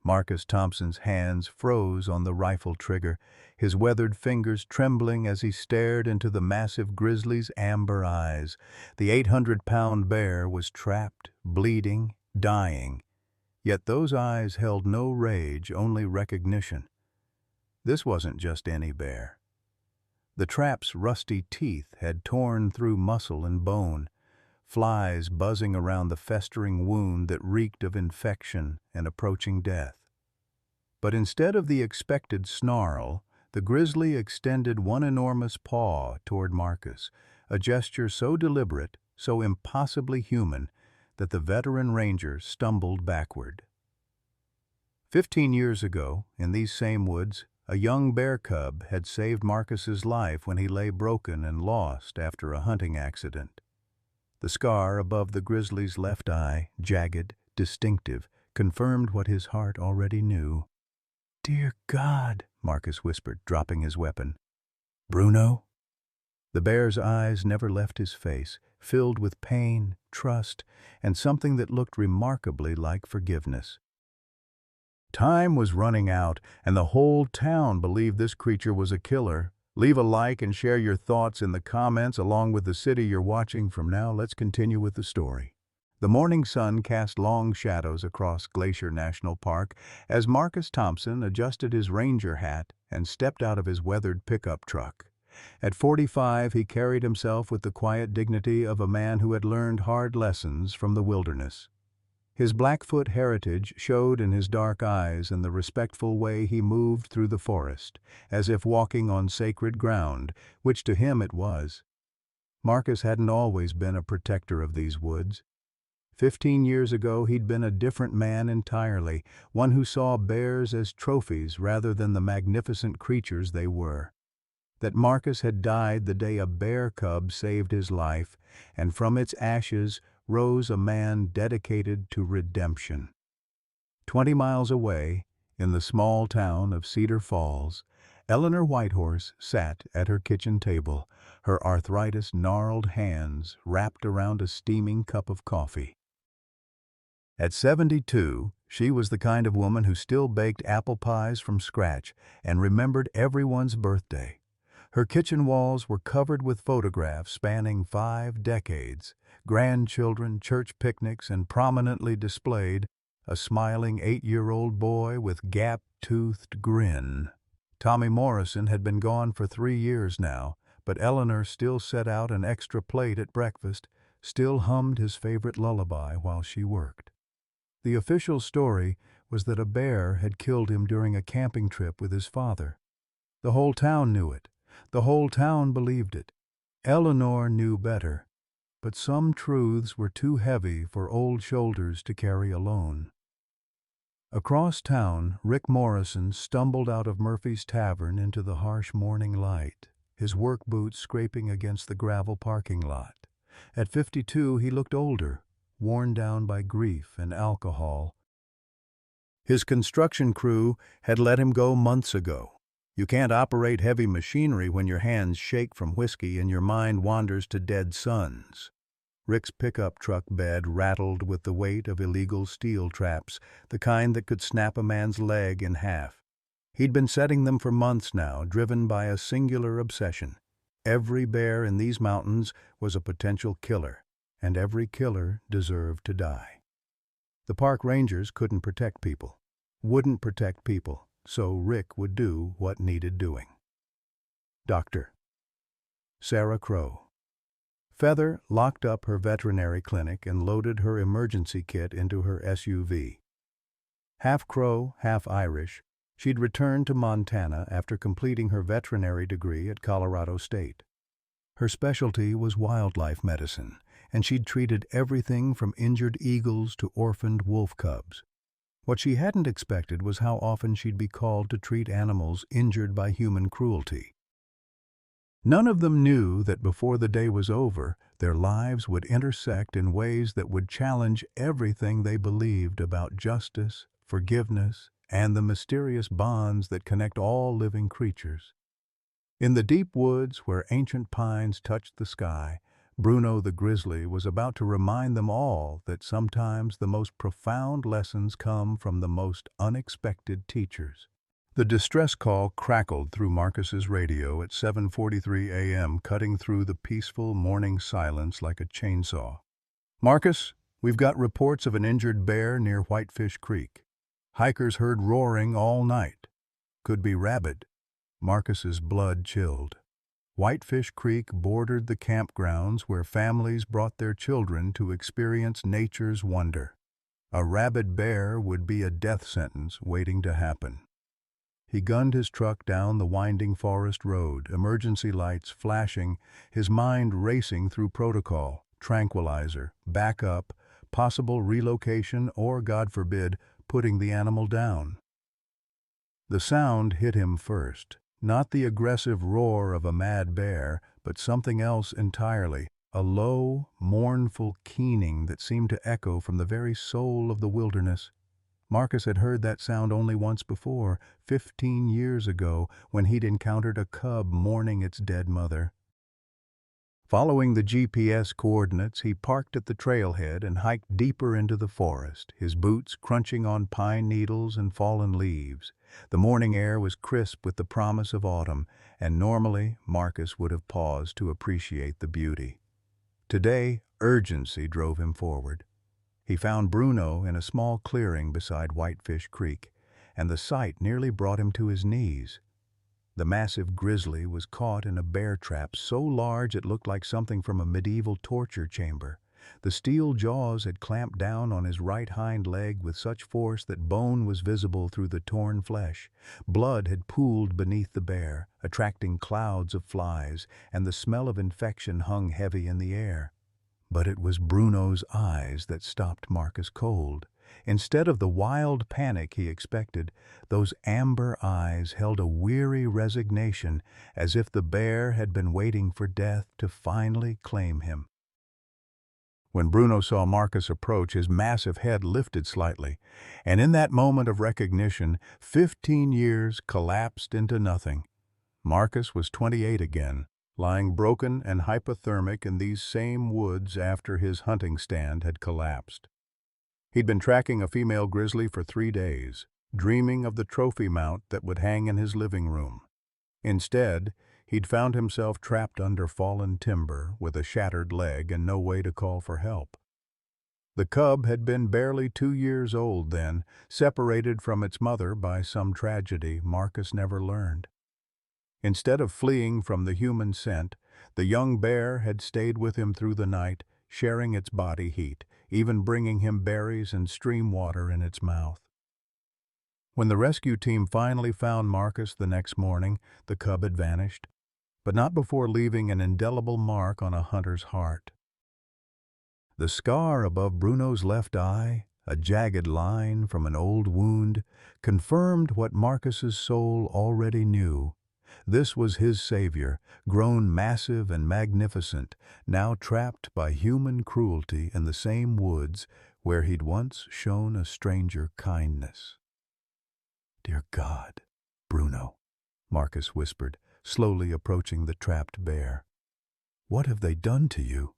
Marcus Thompson's hands froze on the rifle trigger, his weathered fingers trembling as he stared into the massive grizzly's amber eyes. The 800-pound bear was trapped, bleeding, dying. Yet those eyes held no rage, only recognition. This wasn't just any bear. The trap's rusty teeth had torn through muscle and bone, flies buzzing around the festering wound that reeked of infection and approaching death. But instead of the expected snarl, the grizzly extended one enormous paw toward Marcus, a gesture so deliberate, so impossibly human, that the veteran ranger stumbled backward. 15 years ago, in these same woods, a young bear cub had saved Marcus's life when he lay broken and lost after a hunting accident. The scar above the grizzly's left eye, jagged, distinctive, confirmed what his heart already knew. "Dear God," Marcus whispered, dropping his weapon. "Bruno?" The bear's eyes never left his face, filled with pain, trust, and something that looked remarkably like forgiveness. Time was running out, and the whole town believed this creature was a killer. Leave a like and share your thoughts in the comments along with the city you're watching from now. Let's continue with the story. The morning sun cast long shadows across Glacier National Park as Marcus Thompson adjusted his ranger hat and stepped out of his weathered pickup truck. At 45, he carried himself with the quiet dignity of a man who had learned hard lessons from the wilderness. His Blackfoot heritage showed in his dark eyes and the respectful way he moved through the forest, as if walking on sacred ground, which to him it was. Marcus hadn't always been a protector of these woods. 15 years ago, he'd been a different man entirely, one who saw bears as trophies rather than the magnificent creatures they were. That Marcus had died the day a bear cub saved his life, and from its ashes rose a man dedicated to redemption. 20 miles away, in the small town of Cedar Falls, Eleanor Whitehorse sat at her kitchen table, her arthritis-gnarled hands wrapped around a steaming cup of coffee. At 72, she was the kind of woman who still baked apple pies from scratch and remembered everyone's birthday. Her kitchen walls were covered with photographs spanning 5 decades, grandchildren, church picnics, and prominently displayed a smiling 8-year-old boy with gap-toothed grin. Tommy Morrison had been gone for 3 years now, but Eleanor still set out an extra plate at breakfast, still hummed his favorite lullaby while she worked. The official story was that a bear had killed him during a camping trip with his father. The whole town knew it. The whole town believed it. Eleanor knew better, but some truths were too heavy for old shoulders to carry alone. Across town, Rick Morrison stumbled out of Murphy's Tavern into the harsh morning light, his work boots scraping against the gravel parking lot. At 52, he looked older, worn down by grief and alcohol. His construction crew had let him go months ago. You can't operate heavy machinery when your hands shake from whiskey and your mind wanders to dead sons. Rick's pickup truck bed rattled with the weight of illegal steel traps, the kind that could snap a man's leg in half. He'd been setting them for months now, driven by a singular obsession. Every bear in these mountains was a potential killer, and every killer deserved to die. The park rangers couldn't protect people, wouldn't protect people, so Rick would do what needed doing. Dr. Sarah Crow. Feather locked up her veterinary clinic and loaded her emergency kit into her SUV. Half Crow, half Irish, she'd returned to Montana after completing her veterinary degree at Colorado State. Her specialty was wildlife medicine, and she'd treated everything from injured eagles to orphaned wolf cubs. What she hadn't expected was how often she'd be called to treat animals injured by human cruelty. None of them knew that before the day was over, their lives would intersect in ways that would challenge everything they believed about justice, forgiveness, and the mysterious bonds that connect all living creatures. In the deep woods where ancient pines touched the sky, Bruno the grizzly was about to remind them all that sometimes the most profound lessons come from the most unexpected teachers. The distress call crackled through Marcus's radio at 7:43 a.m., cutting through the peaceful morning silence like a chainsaw. "Marcus, we've got reports of an injured bear near Whitefish Creek. Hikers heard roaring all night. Could be rabid." Marcus's blood chilled. Whitefish Creek bordered the campgrounds where families brought their children to experience nature's wonder. A rabid bear would be a death sentence waiting to happen. He gunned his truck down the winding forest road, emergency lights flashing, his mind racing through protocol, tranquilizer, backup, possible relocation, or, God forbid, putting the animal down. The sound hit him first. Not the aggressive roar of a mad bear, but something else entirely, a low, mournful keening that seemed to echo from the very soul of the wilderness. Marcus had heard that sound only once before, 15 years ago, when he'd encountered a cub mourning its dead mother. Following the GPS coordinates, he parked at the trailhead and hiked deeper into the forest, his boots crunching on pine needles and fallen leaves. The morning air was crisp with the promise of autumn, and normally Marcus would have paused to appreciate the beauty. Today, urgency drove him forward. He found Bruno in a small clearing beside Whitefish Creek, and the sight nearly brought him to his knees. The massive grizzly was caught in a bear trap so large it looked like something from a medieval torture chamber. The steel jaws had clamped down on his right hind leg with such force that bone was visible through the torn flesh. Blood had pooled beneath the bear, attracting clouds of flies, and the smell of infection hung heavy in the air. But it was Bruno's eyes that stopped Marcus cold. Instead of the wild panic he expected, those amber eyes held a weary resignation, as if the bear had been waiting for death to finally claim him. When Bruno saw Marcus approach, his massive head lifted slightly, and in that moment of recognition, 15 years collapsed into nothing. Marcus was 28 again, lying broken and hypothermic in these same woods after his hunting stand had collapsed. He'd been tracking a female grizzly for 3 days, dreaming of the trophy mount that would hang in his living room. Instead, he'd found himself trapped under fallen timber with a shattered leg and no way to call for help. The cub had been barely 2 years old then, separated from its mother by some tragedy Marcus never learned. Instead of fleeing from the human scent, the young bear had stayed with him through the night, sharing its body heat, even bringing him berries and stream water in its mouth. When the rescue team finally found Marcus the next morning, the cub had vanished, but not before leaving an indelible mark on a hunter's heart. The scar above Bruno's left eye, a jagged line from an old wound, confirmed what Marcus's soul already knew. This was his savior, grown massive and magnificent, now trapped by human cruelty in the same woods where he'd once shown a stranger kindness. "Dear God, Bruno," Marcus whispered, slowly approaching the trapped bear. "What have they done to you?"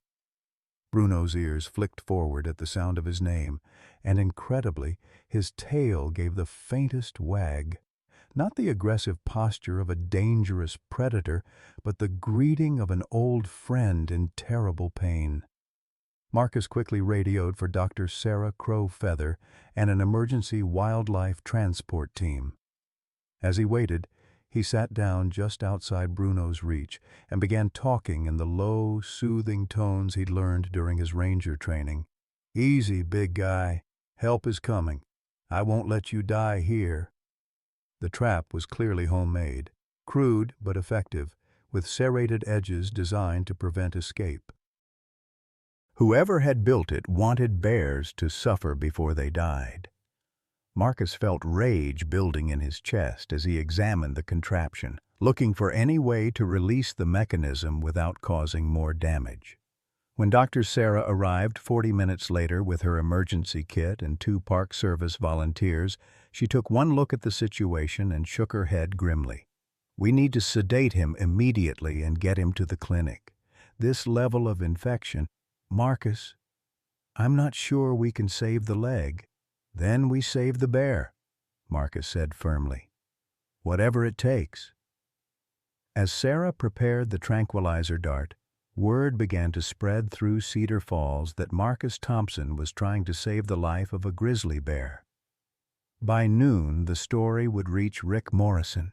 Bruno's ears flicked forward at the sound of his name, and incredibly, his tail gave the faintest wag. Not the aggressive posture of a dangerous predator, but the greeting of an old friend in terrible pain. Marcus quickly radioed for Dr. Sarah Crow Feather and an emergency wildlife transport team. As he waited, he sat down just outside Bruno's reach and began talking in the low, soothing tones he'd learned during his ranger training. "Easy, big guy. Help is coming. I won't let you die here." The trap was clearly homemade, crude but effective, with serrated edges designed to prevent escape. Whoever had built it wanted bears to suffer before they died. Marcus felt rage building in his chest as he examined the contraption, looking for any way to release the mechanism without causing more damage. When Dr. Sarah arrived 40 minutes later with her emergency kit and 2 Park Service volunteers, she took one look at the situation and shook her head grimly. "We need to sedate him immediately and get him to the clinic. This level of infection, Marcus, I'm not sure we can save the leg. Then we save the bear, Marcus said firmly. Whatever it takes. As Sarah prepared the tranquilizer dart, word began to spread through Cedar Falls that Marcus Thompson was trying to save the life of a grizzly bear. By noon, the story would reach Rick Morrison,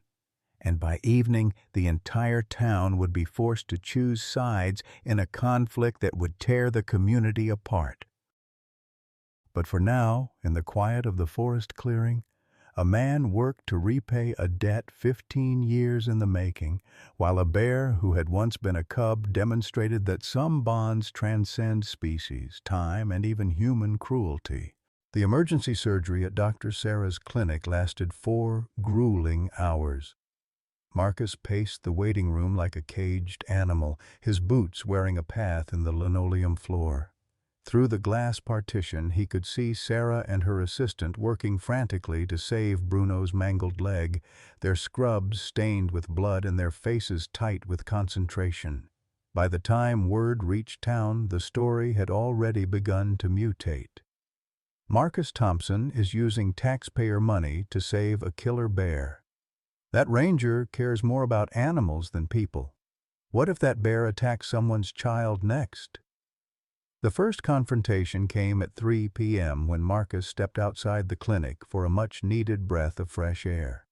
and by evening, the entire town would be forced to choose sides in a conflict that would tear the community apart. But for now, in the quiet of the forest clearing, a man worked to repay a debt 15 years in the making, while a bear who had once been a cub demonstrated that some bonds transcend species, time, and even human cruelty. The emergency surgery at Dr. Sarah's clinic lasted 4 grueling hours. Marcus paced the waiting room like a caged animal, his boots wearing a path in the linoleum floor. Through the glass partition, he could see Sarah and her assistant working frantically to save Bruno's mangled leg, their scrubs stained with blood and their faces tight with concentration. By the time word reached town, the story had already begun to mutate. Marcus Thompson is using taxpayer money to save a killer bear. That ranger cares more about animals than people. What if that bear attacks someone's child next? The first confrontation came at 3 p.m. when Marcus stepped outside the clinic for a much-needed breath of fresh air.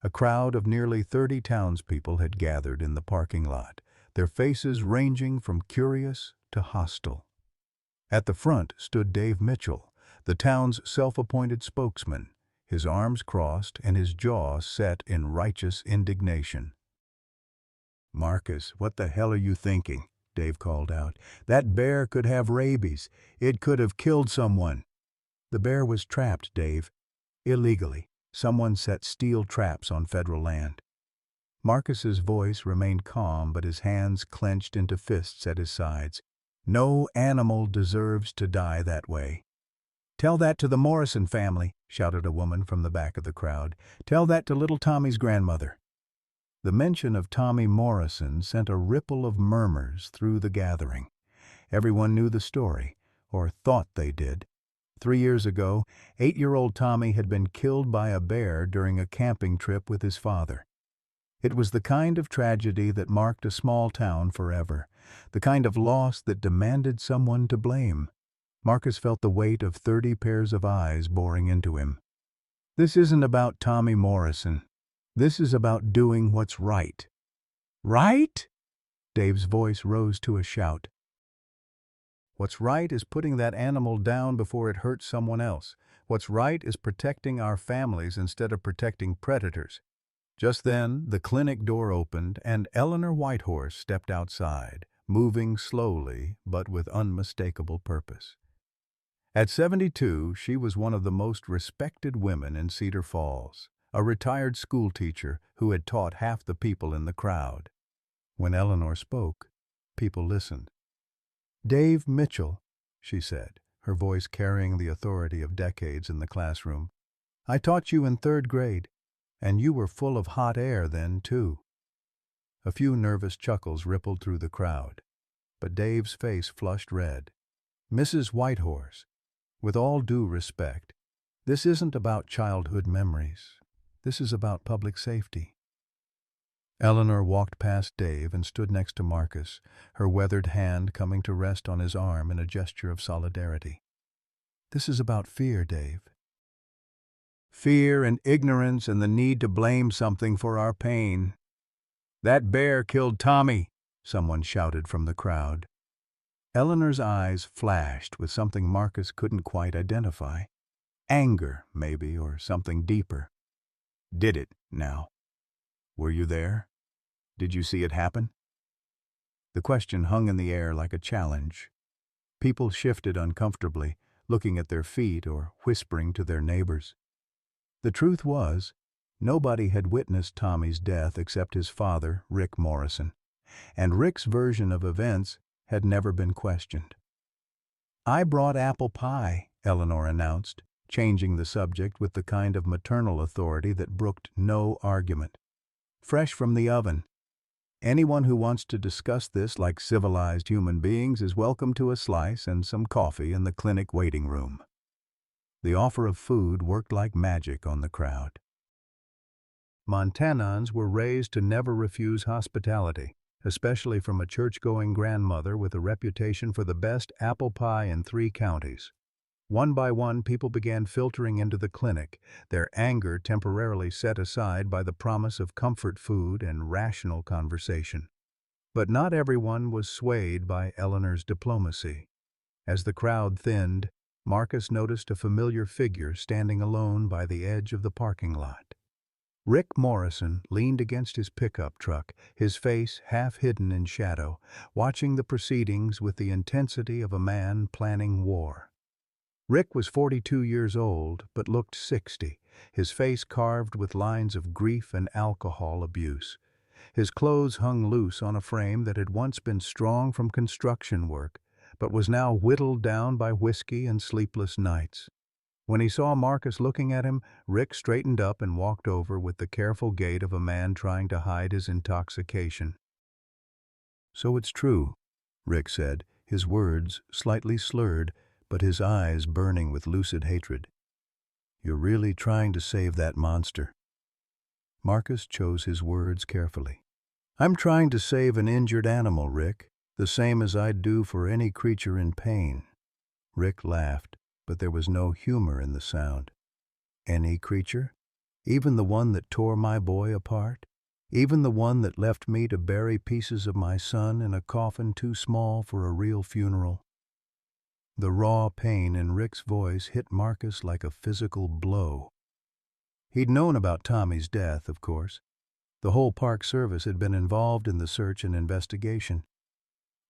A crowd of nearly 30 townspeople had gathered in the parking lot, their faces ranging from curious to hostile. At the front stood Dave Mitchell, the town's self-appointed spokesman, his arms crossed and his jaw set in righteous indignation. "Marcus, what the hell are you thinking?" Dave called out. "That bear could have rabies. It could have killed someone." "The bear was trapped, Dave. Illegally. Someone set steel traps on federal land." Marcus's voice remained calm, but his hands clenched into fists at his sides. "No animal deserves to die that way." "Tell that to the Morrison family," shouted a woman from the back of the crowd. "Tell that to little Tommy's grandmother." The mention of Tommy Morrison sent a ripple of murmurs through the gathering. Everyone knew the story, or thought they did. 3 years ago, 8-year-old Tommy had been killed by a bear during a camping trip with his father. It was the kind of tragedy that marked a small town forever, the kind of loss that demanded someone to blame. Marcus felt the weight of 30 pairs of eyes boring into him. "This isn't about Tommy Morrison. This is about doing what's right." "Right?" Dave's voice rose to a shout. "What's right is putting that animal down before it hurts someone else. What's right is protecting our families instead of protecting predators." Just then, the clinic door opened and Eleanor Whitehorse stepped outside, moving slowly but with unmistakable purpose. At 72, she was one of the most respected women in Cedar Falls, a retired schoolteacher who had taught half the people in the crowd. When Eleanor spoke, people listened. "Dave Mitchell," she said, her voice carrying the authority of decades in the classroom. "I taught you in 3rd grade, and you were full of hot air then, too." A few nervous chuckles rippled through the crowd, but Dave's face flushed red. "Mrs. Whitehorse, with all due respect, this isn't about childhood memories. This is about public safety." Eleanor walked past Dave and stood next to Marcus, her weathered hand coming to rest on his arm in a gesture of solidarity. "This is about fear, Dave. Fear and ignorance and the need to blame something for our pain." "That bear killed Tommy," someone shouted from the crowd. Eleanor's eyes flashed with something Marcus couldn't quite identify. Anger, maybe, or something deeper. "Did it, now? Were you there? Did you see it happen?" The question hung in the air like a challenge. People shifted uncomfortably, looking at their feet or whispering to their neighbors. The truth was, nobody had witnessed Tommy's death except his father, Rick Morrison, and Rick's version of events had never been questioned. "I brought apple pie," Eleanor announced, changing the subject with the kind of maternal authority that brooked no argument. "Fresh from the oven." Anyone who wants to discuss this like civilized human beings is welcome to a slice and some coffee in the clinic waiting room. The offer of food worked like magic on the crowd. Montanans were raised to never refuse hospitality, especially from a church-going grandmother with a reputation for the best apple pie in 3 counties. One by one, people began filtering into the clinic, their anger temporarily set aside by the promise of comfort food and rational conversation. But not everyone was swayed by Eleanor's diplomacy. As the crowd thinned, Marcus noticed a familiar figure standing alone by the edge of the parking lot. Rick Morrison leaned against his pickup truck, his face half hidden in shadow, watching the proceedings with the intensity of a man planning war. Rick was 42 years old, but looked 60, his face carved with lines of grief and alcohol abuse. His clothes hung loose on a frame that had once been strong from construction work, but was now whittled down by whiskey and sleepless nights. When he saw Marcus looking at him, Rick straightened up and walked over with the careful gait of a man trying to hide his intoxication. "So it's true," Rick said, his words slightly slurred, but his eyes burning with lucid hatred. "You're really trying to save that monster." Marcus chose his words carefully. "I'm trying to save an injured animal, Rick, the same as I'd do for any creature in pain." Rick laughed, but there was no humor in the sound. "Any creature? Even the one that tore my boy apart? Even the one that left me to bury pieces of my son in a coffin too small for a real funeral?" The raw pain in Rick's voice hit Marcus like a physical blow. He'd known about Tommy's death, of course. The whole Park Service had been involved in the search and investigation.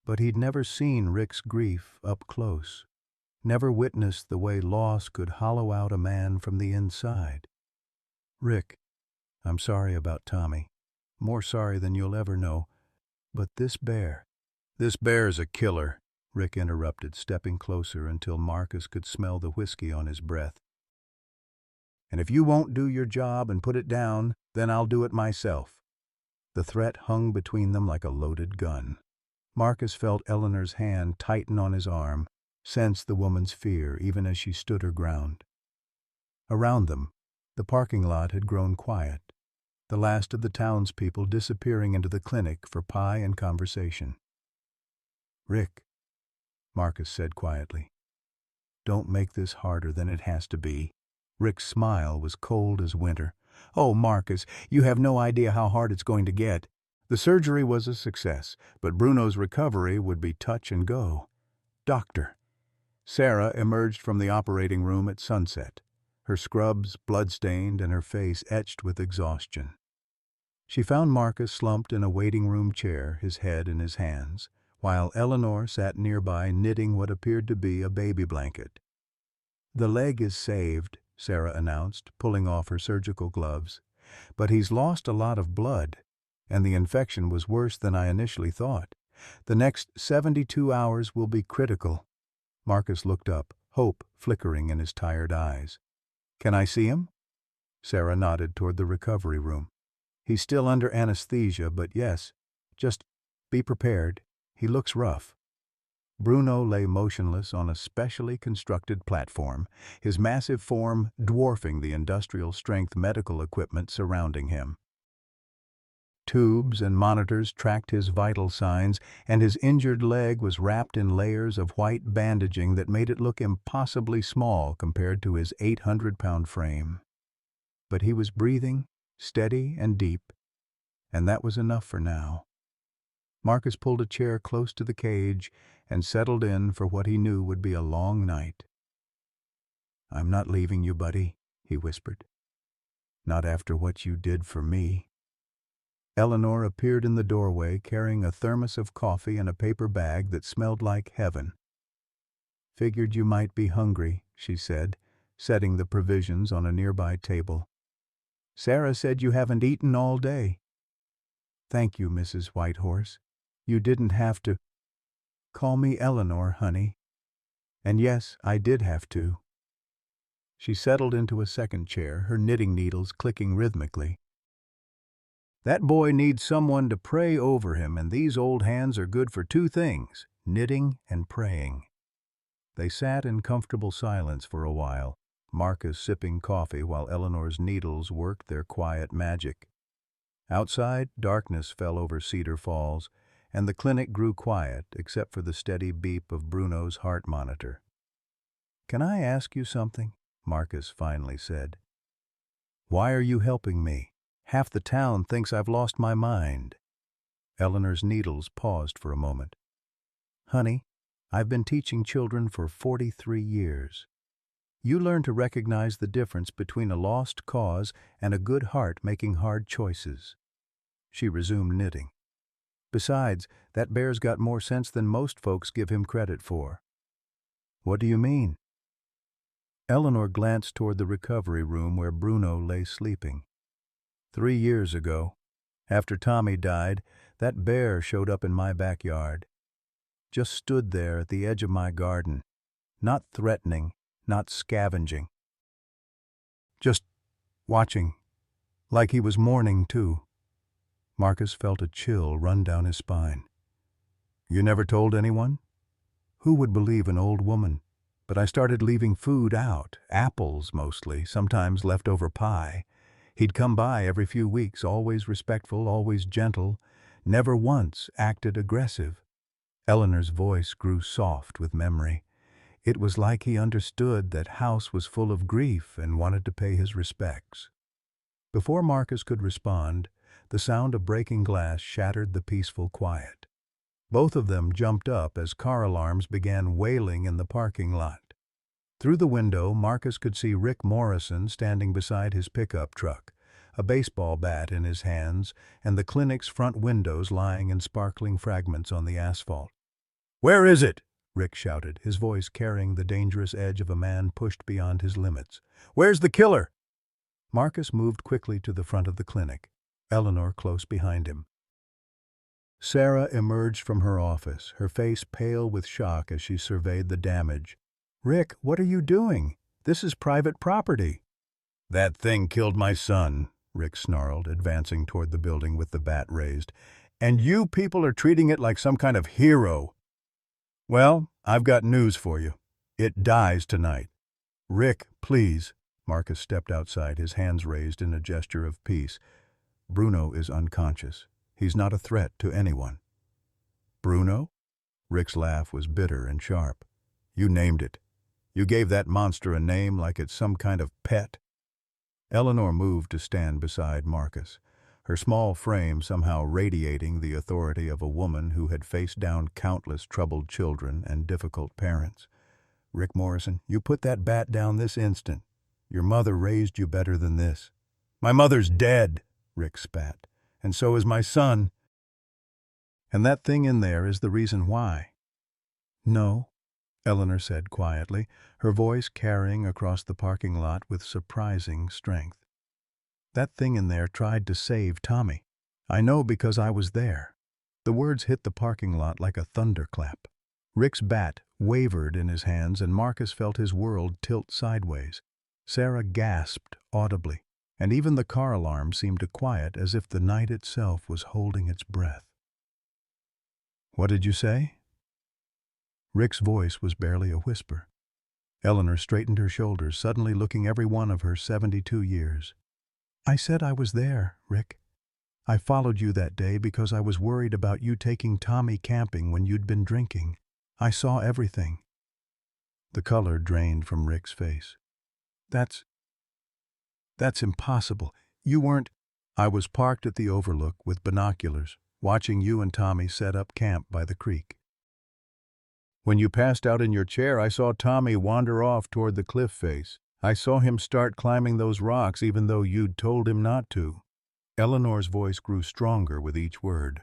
But he'd never seen Rick's grief up close, never witnessed the way loss could hollow out a man from the inside. "Rick, I'm sorry about Tommy. More sorry than you'll ever know. But this bear's a killer," Rick interrupted, stepping closer until Marcus could smell the whiskey on his breath. "And if you won't do your job and put it down, then I'll do it myself." The threat hung between them like a loaded gun. Marcus felt Eleanor's hand tighten on his arm, sensed the woman's fear even as she stood her ground. Around them, the parking lot had grown quiet, the last of the townspeople disappearing into the clinic for pie and conversation. "Rick," Marcus said quietly, "don't make this harder than it has to be." Rick's smile was cold as winter. "Oh, Marcus, you have no idea how hard it's going to get." The surgery was a success, but Bruno's recovery would be touch and go. "Doctor." Sarah emerged from the operating room at sunset, her scrubs blood-stained and her face etched with exhaustion. She found Marcus slumped in a waiting room chair, his head in his hands, while Eleanor sat nearby knitting what appeared to be a baby blanket. "The leg is saved," Sarah announced, pulling off her surgical gloves. "But he's lost a lot of blood, and the infection was worse than I initially thought. The next 72 hours will be critical." Marcus looked up, hope flickering in his tired eyes. "Can I see him?" Sarah nodded toward the recovery room. "He's still under anesthesia, but yes, just be prepared. He looks rough." Bruno lay motionless on a specially constructed platform, his massive form dwarfing the industrial-strength medical equipment surrounding him. Tubes and monitors tracked his vital signs, and his injured leg was wrapped in layers of white bandaging that made it look impossibly small compared to his 800-pound frame. But he was breathing, steady and deep, and that was enough for now. Marcus pulled a chair close to the cage and settled in for what he knew would be a long night. "I'm not leaving you, buddy," he whispered. "Not after what you did for me." Eleanor appeared in the doorway carrying a thermos of coffee and a paper bag that smelled like heaven. "Figured you might be hungry," she said, setting the provisions on a nearby table. "Sarah said you haven't eaten all day." "Thank you, Mrs. Whitehorse. You didn't have to—" "Call me Eleanor, honey." "And yes, I did have to." She settled into a second chair, her knitting needles clicking rhythmically. That boy needs someone to pray over him, and these old hands are good for two things, knitting and praying." They sat in comfortable silence for a while, Marcus sipping coffee while Eleanor's needles worked their quiet magic. Outside, darkness fell over Cedar Falls, and the clinic grew quiet except for the steady beep of Bruno's heart monitor. "Can I ask you something?" Marcus finally said. "Why are you helping me? Half the town thinks I've lost my mind." Eleanor's needles paused for a moment. "Honey, I've been teaching children for 43 years. You learn to recognize the difference between a lost cause and a good heart making hard choices." She resumed knitting. "Besides, that bear's got more sense than most folks give him credit for." "What do you mean?" Eleanor glanced toward the recovery room where Bruno lay sleeping. 3 years ago, after Tommy died, that bear showed up in my backyard. Just stood there at the edge of my garden, not threatening, not scavenging. Just watching, like he was mourning too. Marcus felt a chill run down his spine. "You never told anyone?" "Who would believe an old woman? But I started leaving food out, apples mostly, sometimes leftover pie. He'd come by every few weeks, always respectful, always gentle, never once acted aggressive." Eleanor's voice grew soft with memory. It was like he understood that House was full of grief and wanted to pay his respects. Before Marcus could respond, the sound of breaking glass shattered the peaceful quiet. Both of them jumped up as car alarms began wailing in the parking lot. Through the window, Marcus could see Rick Morrison standing beside his pickup truck, a baseball bat in his hands, and the clinic's front windows lying in sparkling fragments on the asphalt. "Where is it?" Rick shouted, his voice carrying the dangerous edge of a man pushed beyond his limits. "Where's the killer?" Marcus moved quickly to the front of the clinic, Eleanor close behind him. Sarah emerged from her office, her face pale with shock as she surveyed the damage. "Rick, what are you doing? This is private property." "That thing killed my son," Rick snarled, advancing toward the building with the bat raised. "And you people are treating it like some kind of hero. Well, I've got news for you. It dies tonight." "Rick, please." Marcus stepped outside, his hands raised in a gesture of peace. "Bruno is unconscious. He's not a threat to anyone." "Bruno?" Rick's laugh was bitter and sharp. "You named it. You gave that monster a name like it's some kind of pet." Eleanor moved to stand beside Marcus, her small frame somehow radiating the authority of a woman who had faced down countless troubled children and difficult parents. "Rick Morrison, you put that bat down this instant. Your mother raised you better than this." "My mother's dead," Rick spat. "And so is my son." "And that thing in there is the reason why." "No," Eleanor said quietly, her voice carrying across the parking lot with surprising strength. "That thing in there tried to save Tommy. I know because I was there." The words hit the parking lot like a thunderclap. Rick's bat wavered in his hands and Marcus felt his world tilt sideways. Sarah gasped audibly, and even the car alarm seemed to quiet as if the night itself was holding its breath. "What did you say?" Rick's voice was barely a whisper. Eleanor straightened her shoulders, suddenly looking every one of her 72 years. "I said I was there, Rick. I followed you that day because I was worried about you taking Tommy camping when you'd been drinking. I saw everything." The color drained from Rick's face. That's impossible. You weren't—" "I was parked at the overlook with binoculars, watching you and Tommy set up camp by the creek. When you passed out in your chair, I saw Tommy wander off toward the cliff face. I saw him start climbing those rocks even though you'd told him not to." Eleanor's voice grew stronger with each word.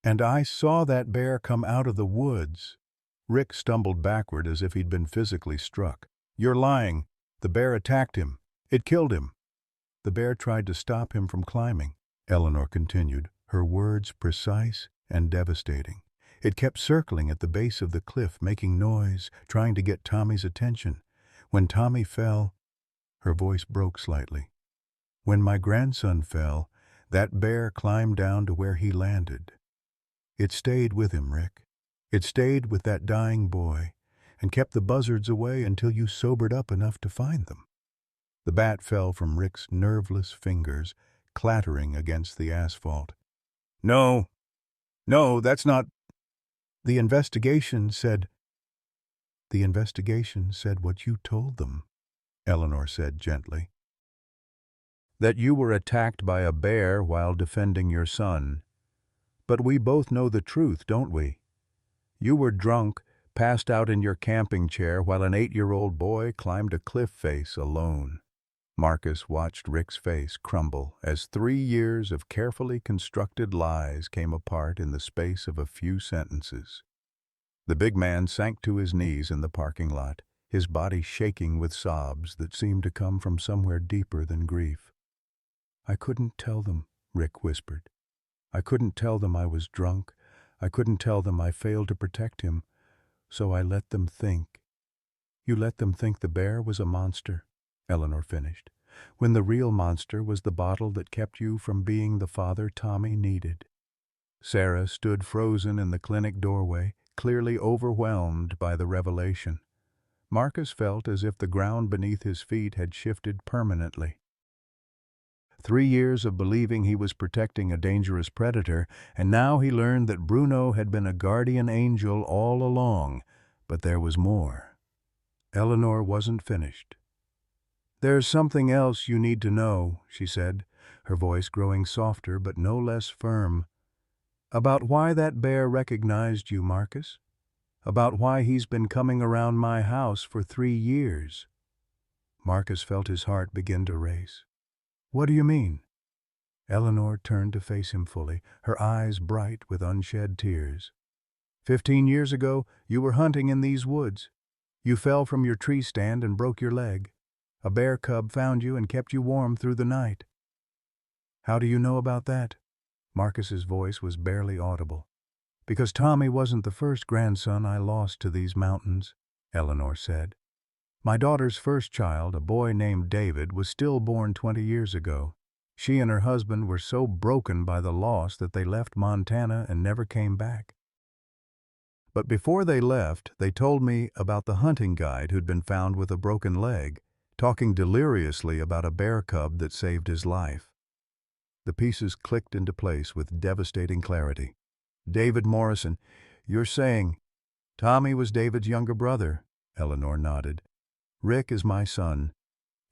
"And I saw that bear come out of the woods." Rick stumbled backward as if he'd been physically struck. "You're lying. The bear attacked him. It killed him." "The bear tried to stop him from climbing," Eleanor continued, her words precise and devastating. "It kept circling at the base of the cliff, making noise, trying to get Tommy's attention. When Tommy fell," her voice broke slightly. "When my grandson fell, That bear climbed down to where he landed. It stayed with him, Rick. It stayed with that dying boy and kept the buzzards away until you sobered up enough to find them. The bat fell from Rick's nerveless fingers, clattering against the asphalt. No, no, that's not. The investigation said. The investigation said what you told them, Eleanor said gently. That you were attacked by a bear while defending your son. But we both know the truth, don't we? You were drunk, passed out in your camping chair while an 8-year-old boy climbed a cliff face alone. Marcus watched Rick's face crumble as 3 years of carefully constructed lies came apart in the space of a few sentences. The big man sank to his knees in the parking lot, his body shaking with sobs that seemed to come from somewhere deeper than grief. I couldn't tell them, Rick whispered. I couldn't tell them I was drunk. I couldn't tell them I failed to protect him. So I let them think. You let them think the bear was a monster, Eleanor finished, when the real monster was the bottle that kept you from being the father Tommy needed. Sarah stood frozen in the clinic doorway, clearly overwhelmed by the revelation. Marcus felt as if the ground beneath his feet had shifted permanently. 3 years of believing he was protecting a dangerous predator, and now he learned that Bruno had been a guardian angel all along, but there was more. Eleanor wasn't finished. There's something else you need to know, she said, her voice growing softer but no less firm. About why that bear recognized you, Marcus. About why he's been coming around my house for 3 years. Marcus felt his heart begin to race. What do you mean? Eleanor turned to face him fully, her eyes bright with unshed tears. 15 years ago, you were hunting in these woods. You fell from your tree stand and broke your leg. A bear cub found you and kept you warm through the night. How do you know about that? Marcus's voice was barely audible. Because Tommy wasn't the first grandson I lost to these mountains, Eleanor said. My daughter's first child, a boy named David, was stillborn 20 years ago. She and her husband were so broken by the loss that they left Montana and never came back. But before they left, they told me about the hunting guide who'd been found with a broken leg, talking deliriously about a bear cub that saved his life. The pieces clicked into place with devastating clarity. David Morrison, you're saying... Tommy was David's younger brother, Eleanor nodded. Rick is my son.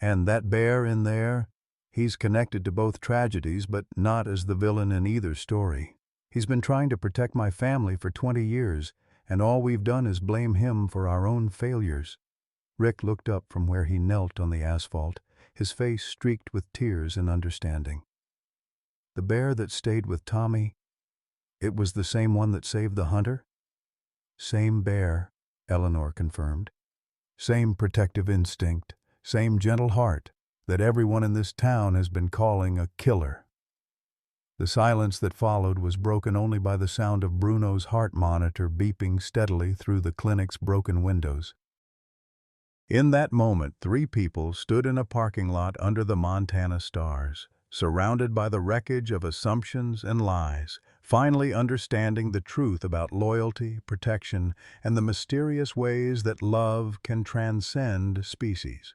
And that bear in there, he's connected to both tragedies, but not as the villain in either story. He's been trying to protect my family for 20 years, and all we've done is blame him for our own failures. Rick looked up from where he knelt on the asphalt, his face streaked with tears and understanding. The bear that stayed with Tommy, it was the same one that saved the hunter? Same bear, Eleanor confirmed. Same protective instinct, same gentle heart that everyone in this town has been calling a killer. The silence that followed was broken only by the sound of Bruno's heart monitor beeping steadily through the clinic's broken windows. In that moment, 3 people stood in a parking lot under the Montana stars, surrounded by the wreckage of assumptions and lies, finally understanding the truth about loyalty, protection, and the mysterious ways that love can transcend species.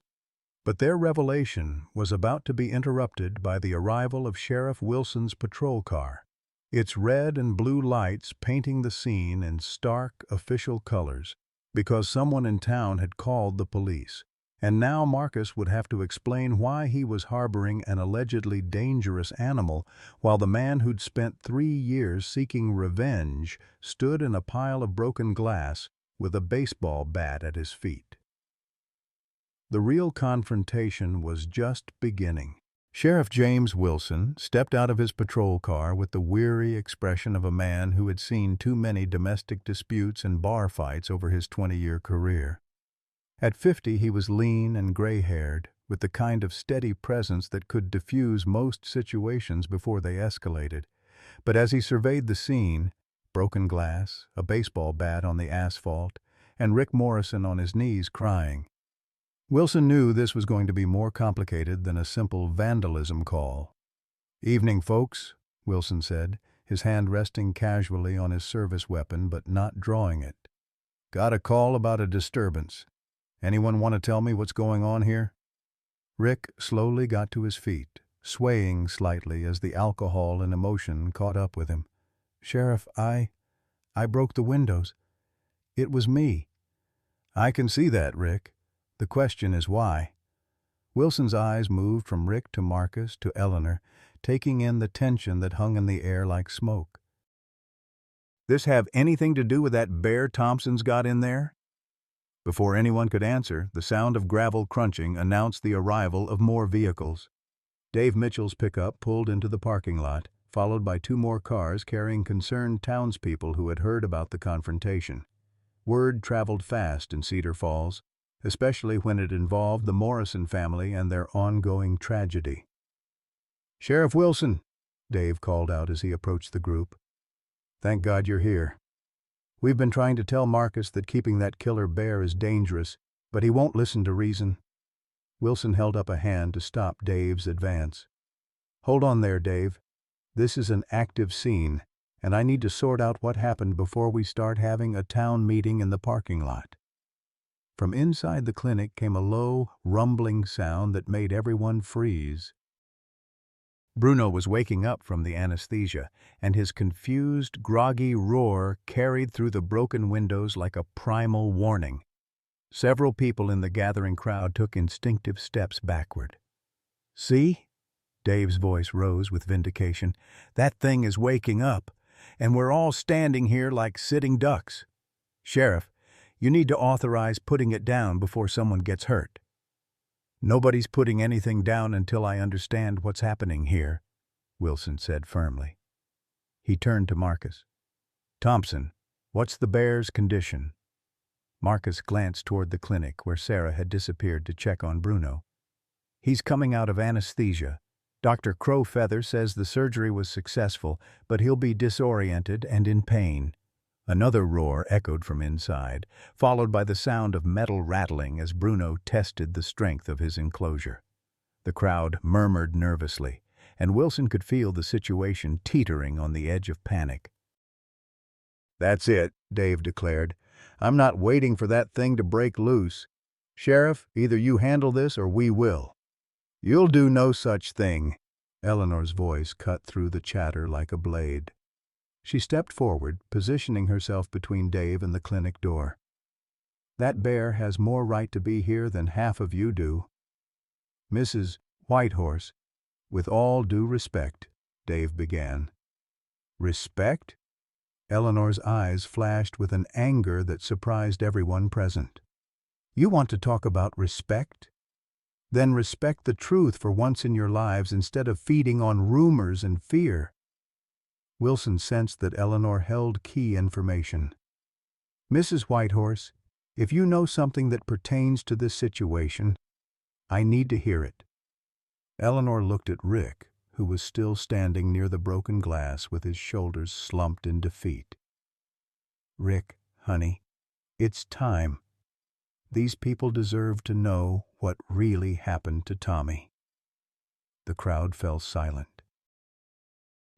But their revelation was about to be interrupted by the arrival of Sheriff Wilson's patrol car, its red and blue lights painting the scene in stark official colors, because someone in town had called the police. And now Marcus would have to explain why he was harboring an allegedly dangerous animal while the man who'd spent 3 years seeking revenge stood in a pile of broken glass with a baseball bat at his feet. The real confrontation was just beginning. Sheriff James Wilson stepped out of his patrol car with the weary expression of a man who had seen too many domestic disputes and bar fights over his 20-year career. At 50, he was lean and gray-haired, with the kind of steady presence that could diffuse most situations before they escalated. But as he surveyed the scene, broken glass, a baseball bat on the asphalt, and Rick Morrison on his knees crying, Wilson knew this was going to be more complicated than a simple vandalism call. "Evening, folks," Wilson said, his hand resting casually on his service weapon but not drawing it. "Got a call about a disturbance. Anyone want to tell me what's going on here?" Rick slowly got to his feet, swaying slightly as the alcohol and emotion caught up with him. "Sheriff, I broke the windows. It was me." "I can see that, Rick. The question is why." Wilson's eyes moved from Rick to Marcus to Eleanor, taking in the tension that hung in the air like smoke. "This have anything to do with that bear Thompson's got in there?" Before anyone could answer, the sound of gravel crunching announced the arrival of more vehicles. Dave Mitchell's pickup pulled into the parking lot, followed by 2 more cars carrying concerned townspeople who had heard about the confrontation. Word traveled fast in Cedar Falls, especially when it involved the Morrison family and their ongoing tragedy. "Sheriff Wilson," Dave called out as he approached the group. "Thank God you're here. We've been trying to tell Marcus that keeping that killer bear is dangerous, but he won't listen to reason." Wilson held up a hand to stop Dave's advance. "Hold on there, Dave. This is an active scene, and I need to sort out what happened before we start having a town meeting in the parking lot." From inside the clinic came a low, rumbling sound that made everyone freeze. Bruno was waking up from the anesthesia, and his confused, groggy roar carried through the broken windows like a primal warning. Several people in the gathering crowd took instinctive steps backward. "See?" Dave's voice rose with vindication. "That thing is waking up, and we're all standing here like sitting ducks. Sheriff, you need to authorize putting it down before someone gets hurt." "Nobody's putting anything down until I understand what's happening here," Wilson said firmly. He turned to Marcus. "Thompson, what's the bear's condition?" Marcus glanced toward the clinic where Sarah had disappeared to check on Bruno. "He's coming out of anesthesia. Dr. Crowfeather says the surgery was successful, but he'll be disoriented and in pain." Another roar echoed from inside, followed by the sound of metal rattling as Bruno tested the strength of his enclosure. The crowd murmured nervously, and Wilson could feel the situation teetering on the edge of panic. "That's it," Dave declared. "I'm not waiting for that thing to break loose. Sheriff, either you handle this or we will." "You'll do no such thing." Eleanor's voice cut through the chatter like a blade. She stepped forward, positioning herself between Dave and the clinic door. "That bear has more right to be here than half of you do." "Mrs. Whitehorse, with all due respect," Dave began. "Respect?" Eleanor's eyes flashed with an anger that surprised everyone present. "You want to talk about respect? Then respect the truth for once in your lives instead of feeding on rumors and fear." Wilson sensed that Eleanor held key information. "Mrs. Whitehorse, if you know something that pertains to this situation, I need to hear it." Eleanor looked at Rick, who was still standing near the broken glass with his shoulders slumped in defeat. "Rick, honey, it's time. These people deserve to know what really happened to Tommy." The crowd fell silent.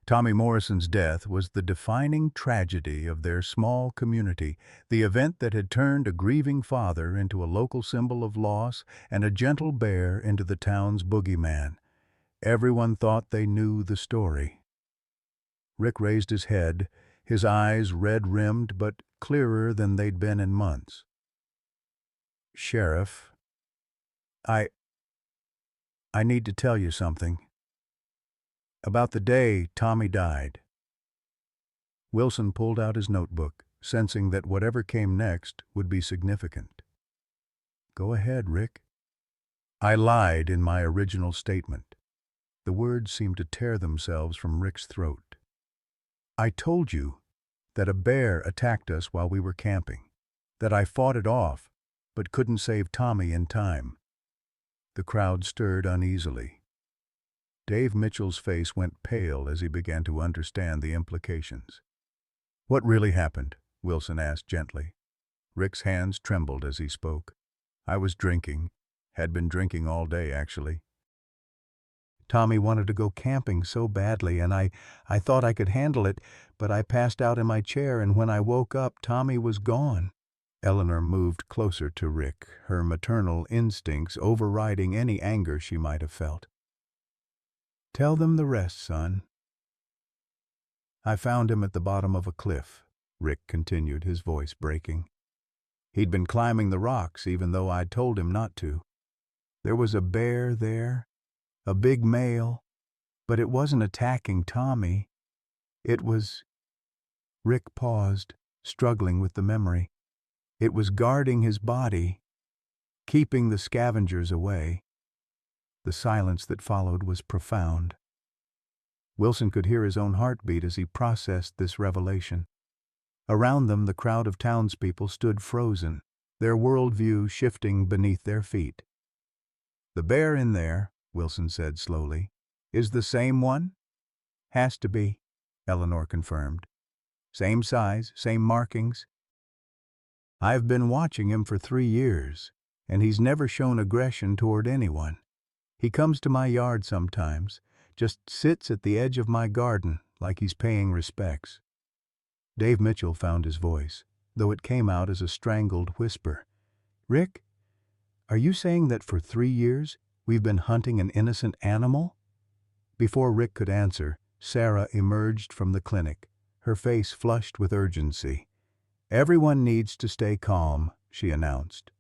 Tommy Morrison's death was the defining tragedy of their small community, the event that had turned a grieving father into a local symbol of loss and a gentle bear into the town's boogeyman. Everyone thought they knew the story. Rick raised his head, his eyes red-rimmed but clearer than they'd been in months. "Sheriff, I need to tell you something. About the day Tommy died." Wilson pulled out his notebook, sensing that whatever came next would be significant. "Go ahead, Rick." "I lied in my original statement." The words seemed to tear themselves from Rick's throat. "I told you that a bear attacked us while we were camping, that I fought it off, but couldn't save Tommy in time." The crowd stirred uneasily. Dave Mitchell's face went pale as he began to understand the implications. "What really happened?" Wilson asked gently. Rick's hands trembled as he spoke. "I was drinking. Had been drinking all day, actually." Tommy wanted to go camping so badly, and I thought I could handle it, but I passed out in my chair, and when I woke up, Tommy was gone." Eleanor moved closer to Rick, her maternal instincts overriding any anger she might have felt. "Tell them the rest, son." "I found him at the bottom of a cliff," Rick continued, his voice breaking. "He'd been climbing the rocks even though I'd told him not to. There was a bear there, a big male, but it wasn't attacking Tommy. It was—" Rick paused, struggling with the memory. "It was guarding his body, keeping the scavengers away." The silence that followed was profound. Wilson could hear his own heartbeat as he processed this revelation. Around them, the crowd of townspeople stood frozen, their worldview shifting beneath their feet. "The bear in there," Wilson said slowly, "is the same one?" "Has to be," Eleanor confirmed. "Same size, same markings. I've been watching him for 3 years, and he's never shown aggression toward anyone. He comes to my yard sometimes, just sits at the edge of my garden like he's paying respects." Dave Mitchell found his voice, though it came out as a strangled whisper. "Rick, are you saying that for 3 years we've been hunting an innocent animal?" Before Rick could answer, Sarah emerged from the clinic, her face flushed with urgency. "Everyone needs to stay calm," she announced.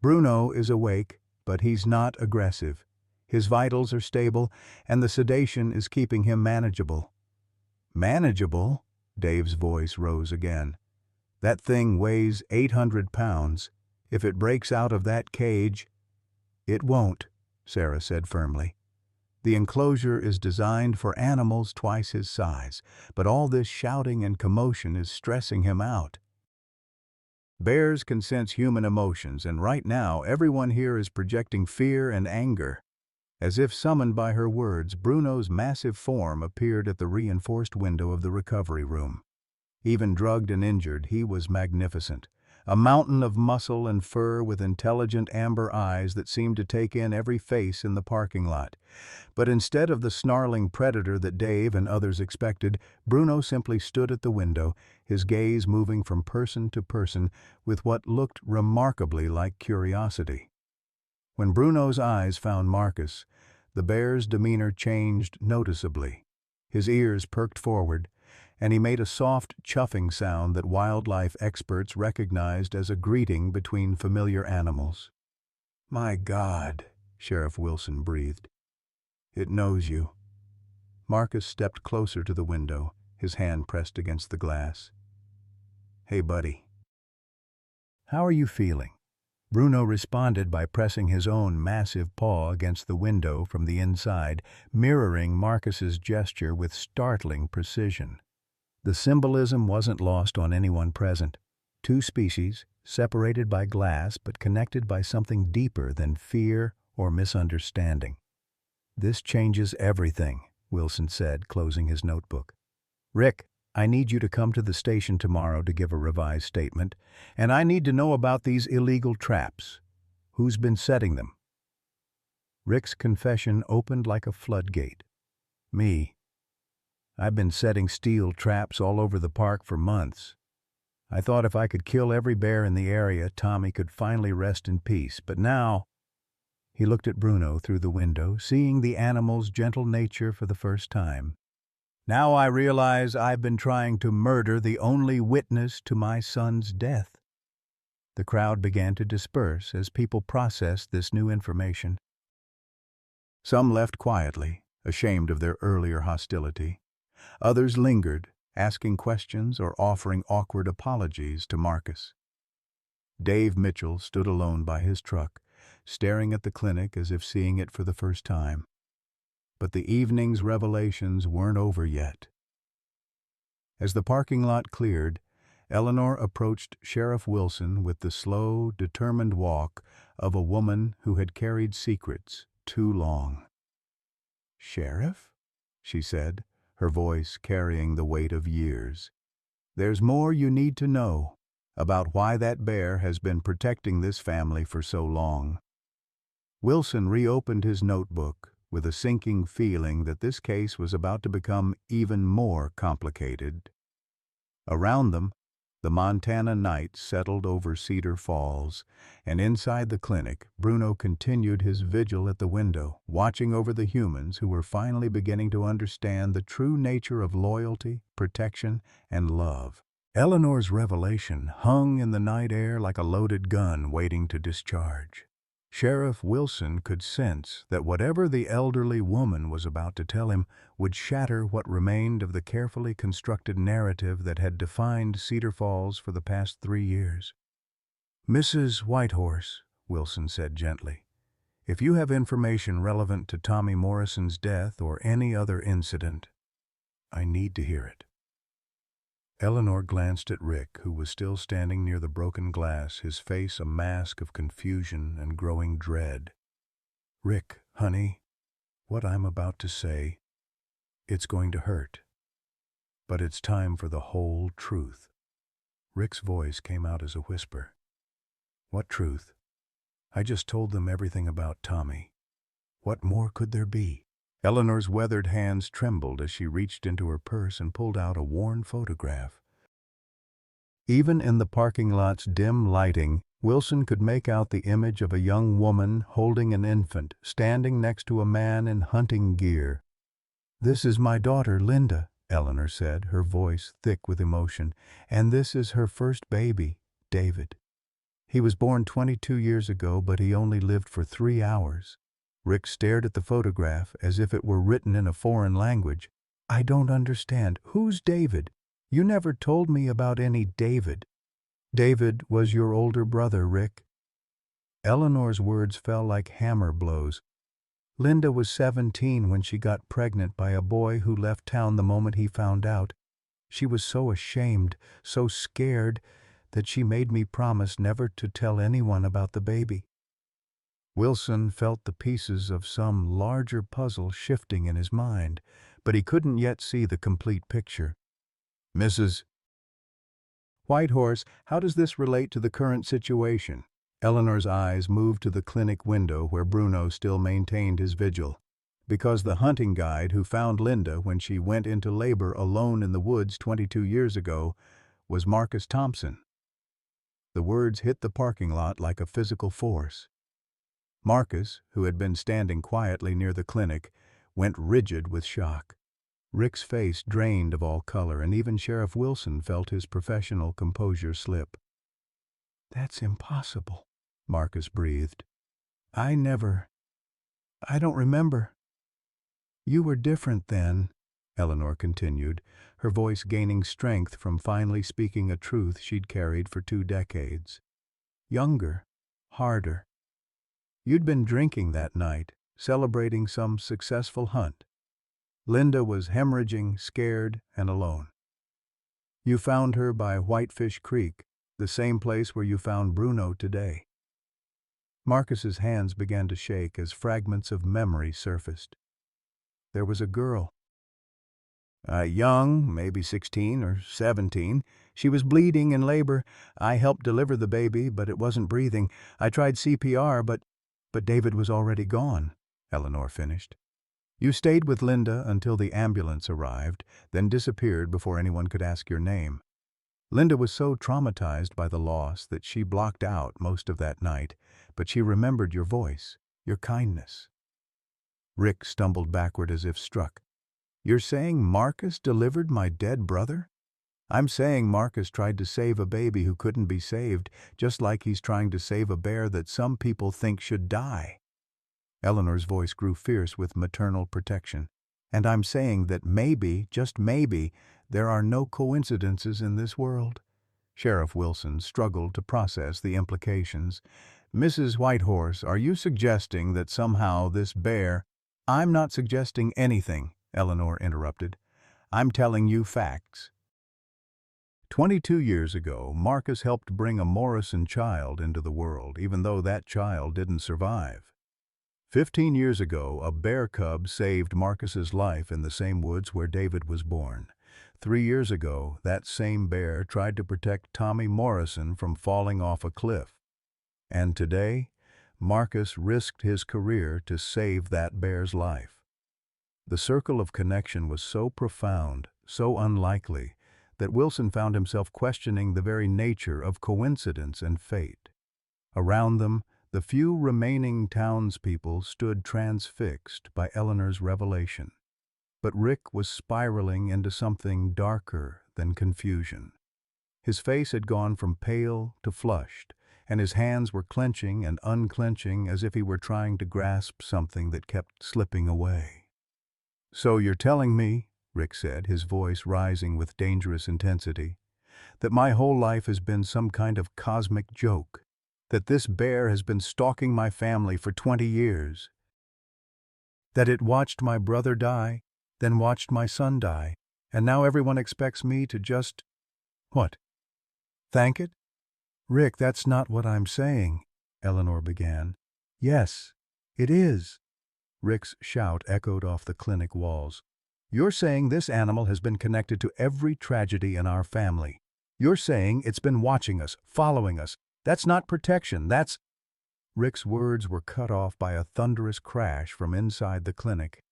"Bruno is awake, but he's not aggressive. His vitals are stable, and the sedation is keeping him manageable." "Manageable?" Dave's voice rose again. "That thing weighs 800 pounds. If it breaks out of that cage—" "It won't," Sarah said firmly. "The enclosure is designed for animals twice his size, but all this shouting and commotion is stressing him out. Bears can sense human emotions, and right now everyone here is projecting fear and anger." As if summoned by her words, Bruno's massive form appeared at the reinforced window of the recovery room. Even drugged and injured, he was magnificent. A mountain of muscle and fur with intelligent amber eyes that seemed to take in every face in the parking lot. But instead of the snarling predator that Dave and others expected, Bruno simply stood at the window, his gaze moving from person to person with what looked remarkably like curiosity. When Bruno's eyes found Marcus, the bear's demeanor changed noticeably. His ears perked forward, and he made a soft chuffing sound that wildlife experts recognized as a greeting between familiar animals. "My God," Sheriff Wilson breathed. "It knows you." Marcus stepped closer to the window, his hand pressed against the glass. "Hey, buddy. How are you feeling?" Bruno responded by pressing his own massive paw against the window from the inside, mirroring Marcus's gesture with startling precision. The symbolism wasn't lost on anyone present. 2 species, separated by glass but connected by something deeper than fear or misunderstanding. "This changes everything," Wilson said, closing his notebook. "Rick, I need you to come to the station tomorrow to give a revised statement, and I need to know about these illegal traps. Who's been setting them?" Rick's confession opened like a floodgate. "Me. I've been setting steel traps all over the park for months. I thought if I could kill every bear in the area, Tommy could finally rest in peace, but now—" He looked at Bruno through the window, seeing the animal's gentle nature for the first time. "Now I realize I've been trying to murder the only witness to my son's death." The crowd began to disperse as people processed this new information. Some left quietly, ashamed of their earlier hostility. Others lingered, asking questions or offering awkward apologies to Marcus. Dave Mitchell stood alone by his truck, staring at the clinic as if seeing it for the first time. But the evening's revelations weren't over yet. As the parking lot cleared, Eleanor approached Sheriff Wilson with the slow, determined walk of a woman who had carried secrets too long. "Sheriff?" she said, her voice carrying the weight of years. "There's more you need to know about why that bear has been protecting this family for so long." Wilson reopened his notebook, with a sinking feeling that this case was about to become even more complicated. Around them, the Montana night settled over Cedar Falls, and inside the clinic, Bruno continued his vigil at the window, watching over the humans who were finally beginning to understand the true nature of loyalty, protection, and love. Eleanor's revelation hung in the night air like a loaded gun waiting to discharge. Sheriff Wilson could sense that whatever the elderly woman was about to tell him would shatter what remained of the carefully constructed narrative that had defined Cedar Falls for the past 3 years. "Mrs. Whitehorse," Wilson said gently, "if you have information relevant to Tommy Morrison's death or any other incident, I need to hear it." Eleanor glanced at Rick, who was still standing near the broken glass, his face a mask of confusion and growing dread. "Rick, honey, what I'm about to say, it's going to hurt. But it's time for the whole truth." Rick's voice came out as a whisper. "What truth? I just told them everything about Tommy. What more could there be?" Eleanor's weathered hands trembled as she reached into her purse and pulled out a worn photograph. Even in the parking lot's dim lighting, Wilson could make out the image of a young woman holding an infant, standing next to a man in hunting gear. "This is my daughter, Linda," Eleanor said, her voice thick with emotion, "and this is her first baby, David. He was born 22 years ago, but he only lived for 3 hours." Rick stared at the photograph as if it were written in a foreign language. "I don't understand. Who's David? You never told me about any David." "David was your older brother, Rick." Eleanor's words fell like hammer blows. "Linda was 17 when she got pregnant by a boy who left town the moment he found out. She was so ashamed, so scared, that she made me promise never to tell anyone about the baby." Wilson felt the pieces of some larger puzzle shifting in his mind, but he couldn't yet see the complete picture. "Mrs. Whitehorse, how does this relate to the current situation?" Eleanor's eyes moved to the clinic window where Bruno still maintained his vigil. "Because the hunting guide who found Linda when she went into labor alone in the woods 22 years ago was Marcus Thompson." The words hit the parking lot like a physical force. Marcus, who had been standing quietly near the clinic, went rigid with shock. Rick's face drained of all color, and even Sheriff Wilson felt his professional composure slip. "That's impossible," Marcus breathed. I don't remember." "You were different then," Eleanor continued, her voice gaining strength from finally speaking a truth she'd carried for 2 decades. "Younger, harder. You'd been drinking that night, celebrating some successful hunt. Linda was hemorrhaging, scared, and alone. You found her by Whitefish Creek, the same place where you found Bruno today." Marcus's hands began to shake as fragments of memory surfaced. "There was a girl. Young, maybe 16 or 17. She was bleeding in labor. I helped deliver the baby, but it wasn't breathing. I tried CPR, but David was already gone," Eleanor finished. "You stayed with Linda until the ambulance arrived, then disappeared before anyone could ask your name. Linda was so traumatized by the loss that she blocked out most of that night, but she remembered your voice, your kindness." Rick stumbled backward as if struck. "You're saying Marcus delivered my dead brother?" "I'm saying Marcus tried to save a baby who couldn't be saved, just like he's trying to save a bear that some people think should die." Eleanor's voice grew fierce with maternal protection. "And I'm saying that maybe, just maybe, there are no coincidences in this world." Sheriff Wilson struggled to process the implications. "Mrs. Whitehorse, are you suggesting that somehow this bear—" "I'm not suggesting anything," Eleanor interrupted. "I'm telling you facts. 22 years ago, Marcus helped bring a Morrison child into the world, even though that child didn't survive. 15 years ago, a bear cub saved Marcus's life in the same woods where David was born. 3 years ago, that same bear tried to protect Tommy Morrison from falling off a cliff. And today, Marcus risked his career to save that bear's life. The circle of connection was so profound, so unlikely, that Wilson found himself questioning the very nature of coincidence and fate. Around them, the few remaining townspeople stood transfixed by Eleanor's revelation. But Rick was spiraling into something darker than confusion. His face had gone from pale to flushed, and his hands were clenching and unclenching as if he were trying to grasp something that kept slipping away. "So you're telling me," Rick said, his voice rising with dangerous intensity, "that my whole life has been some kind of cosmic joke, that this bear has been stalking my family for 20 years, that it watched my brother die, then watched my son die, and now everyone expects me to just, what, thank it?" "Rick, that's not what I'm saying," Eleanor began. "Yes, it is." Rick's shout echoed off the clinic walls. "You're saying this animal has been connected to every tragedy in our family. You're saying it's been watching us, following us. That's not protection, that's—" Rick's words were cut off by a thunderous crash from inside the clinic.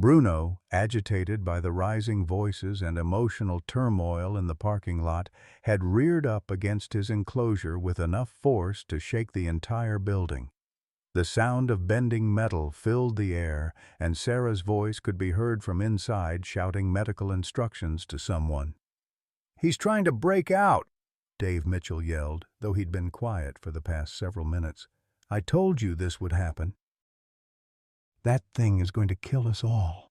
Bruno, agitated by the rising voices and emotional turmoil in the parking lot, had reared up against his enclosure with enough force to shake the entire building. The sound of bending metal filled the air, and Sarah's voice could be heard from inside shouting medical instructions to someone. "He's trying to break out," Dave Mitchell yelled, though he'd been quiet for the past several minutes. "I told you this would happen. That thing is going to kill us all."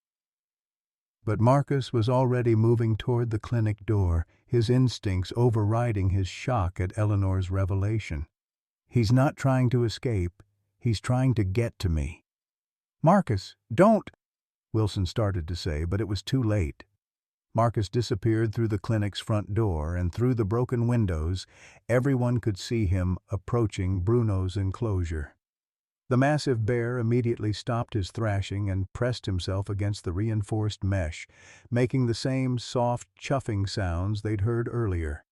But Marcus was already moving toward the clinic door, his instincts overriding his shock at Eleanor's revelation. "He's not trying to escape. He's trying to get to me." "Marcus, don't!" Wilson started to say, but it was too late. Marcus disappeared through the clinic's front door, and through the broken windows, everyone could see him approaching Bruno's enclosure. The massive bear immediately stopped his thrashing and pressed himself against the reinforced mesh, making the same soft, chuffing sounds they'd heard earlier.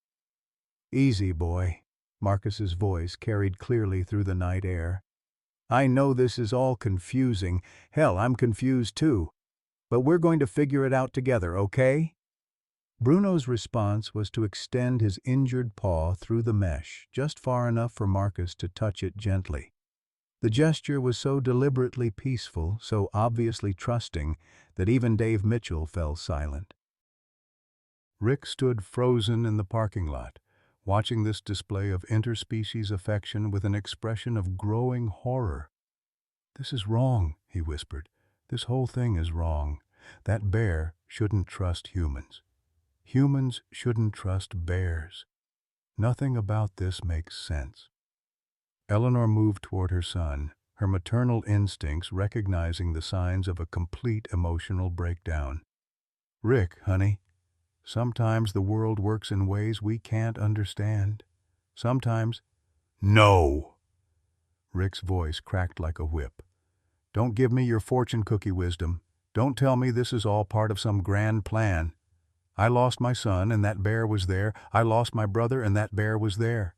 "Easy, boy," Marcus's voice carried clearly through the night air. "I know this is all confusing. Hell, I'm confused too. But we're going to figure it out together, okay?" Bruno's response was to extend his injured paw through the mesh, just far enough for Marcus to touch it gently. The gesture was so deliberately peaceful, so obviously trusting, that even Dave Mitchell fell silent. Rick stood frozen in the parking lot, watching this display of interspecies affection with an expression of growing horror. "This is wrong," he whispered. "This whole thing is wrong. That bear shouldn't trust humans. Humans shouldn't trust bears. Nothing about this makes sense." Eleanor moved toward her son, her maternal instincts recognizing the signs of a complete emotional breakdown. "Rick, honey, sometimes the world works in ways we can't understand. Sometimes—" "No!" Rick's voice cracked like a whip. "Don't give me your fortune cookie wisdom. Don't tell me this is all part of some grand plan. I lost my son and that bear was there. I lost my brother and that bear was there.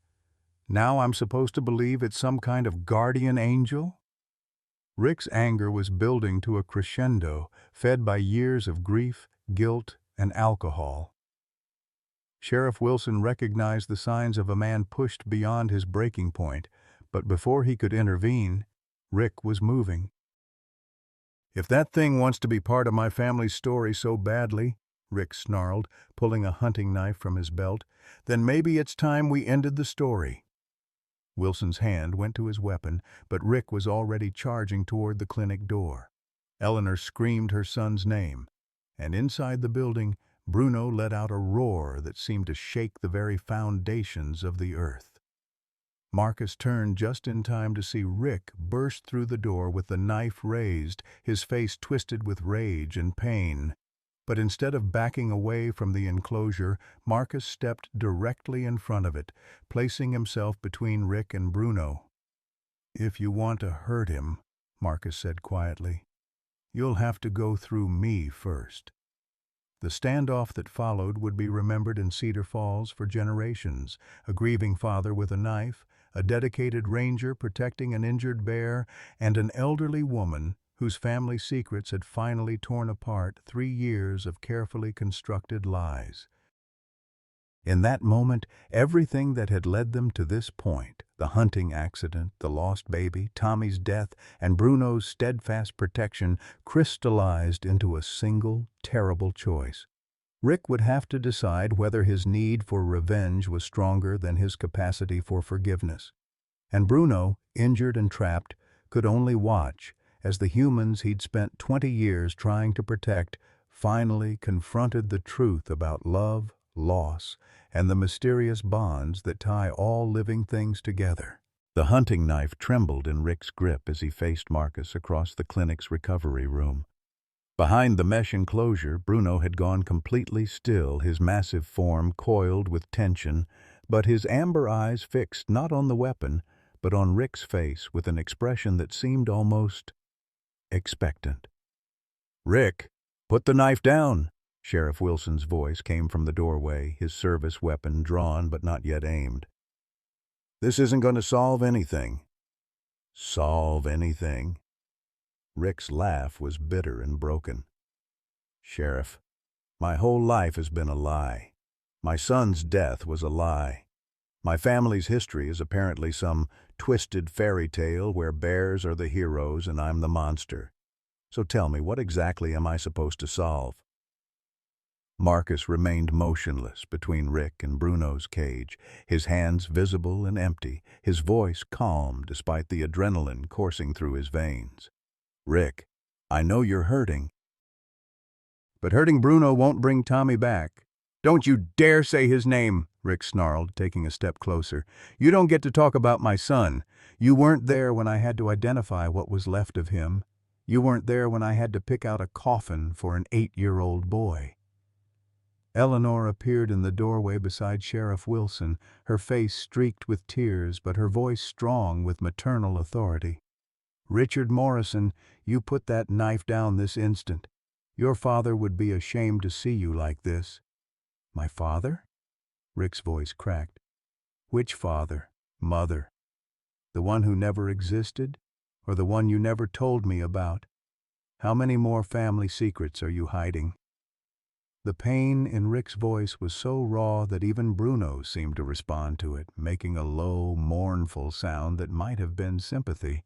Now I'm supposed to believe it's some kind of guardian angel?" Rick's anger was building to a crescendo, fed by years of grief, guilt, and alcohol. Sheriff Wilson recognized the signs of a man pushed beyond his breaking point, but before he could intervene, Rick was moving. "If that thing wants to be part of my family's story so badly," Rick snarled, pulling a hunting knife from his belt, "then maybe it's time we ended the story." Wilson's hand went to his weapon, but Rick was already charging toward the clinic door. Eleanor screamed her son's name, and inside the building, Bruno let out a roar that seemed to shake the very foundations of the earth. Marcus turned just in time to see Rick burst through the door with the knife raised, his face twisted with rage and pain. But instead of backing away from the enclosure, Marcus stepped directly in front of it, placing himself between Rick and Bruno. "If you want to hurt him," Marcus said quietly, "you'll have to go through me first." The standoff that followed would be remembered in Cedar Falls for generations: a grieving father with a knife, a dedicated ranger protecting an injured bear, and an elderly woman whose family secrets had finally torn apart 3 years of carefully constructed lies. In that moment, everything that had led them to this point, the hunting accident, the lost baby, Tommy's death, and Bruno's steadfast protection, crystallized into a single, terrible choice. Rick would have to decide whether his need for revenge was stronger than his capacity for forgiveness. And Bruno, injured and trapped, could only watch as the humans he'd spent 20 years trying to protect finally confronted the truth about love, loss, and the mysterious bonds that tie all living things together. The hunting knife trembled in Rick's grip as he faced Marcus across the clinic's recovery room. Behind the mesh enclosure, Bruno had gone completely still, his massive form coiled with tension, but his amber eyes fixed not on the weapon, but on Rick's face with an expression that seemed almost expectant. "Rick, put the knife down!" Sheriff Wilson's voice came from the doorway, his service weapon drawn but not yet aimed. "This isn't going to solve anything." "Solve anything?" Rick's laugh was bitter and broken. "Sheriff, my whole life has been a lie. My son's death was a lie. My family's history is apparently some twisted fairy tale where bears are the heroes and I'm the monster. So tell me, what exactly am I supposed to solve?" Marcus remained motionless between Rick and Bruno's cage, his hands visible and empty, his voice calm despite the adrenaline coursing through his veins. "Rick, I know you're hurting." "But hurting Bruno won't bring Tommy back." "Don't you dare say his name," Rick snarled, taking a step closer. "You don't get to talk about my son. You weren't there when I had to identify what was left of him. You weren't there when I had to pick out a coffin for an 8-year-old boy." Eleanor appeared in the doorway beside Sheriff Wilson, her face streaked with tears but her voice strong with maternal authority. "Richard Morrison, you put that knife down this instant. Your father would be ashamed to see you like this." "My father?" Rick's voice cracked. "Which father? Mother? The one who never existed, or the one you never told me about? How many more family secrets are you hiding?" The pain in Rick's voice was so raw that even Bruno seemed to respond to it, making a low, mournful sound that might have been sympathy.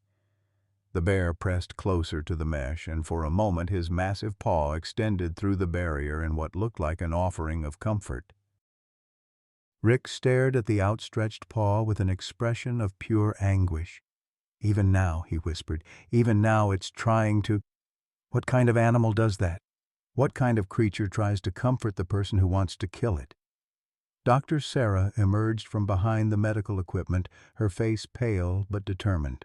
The bear pressed closer to the mesh, and for a moment his massive paw extended through the barrier in what looked like an offering of comfort. Rick stared at the outstretched paw with an expression of pure anguish. "Even now," he whispered, "even now it's trying to—" "What kind of animal does that? What kind of creature tries to comfort the person who wants to kill it?" Dr. Sarah emerged from behind the medical equipment, her face pale but determined.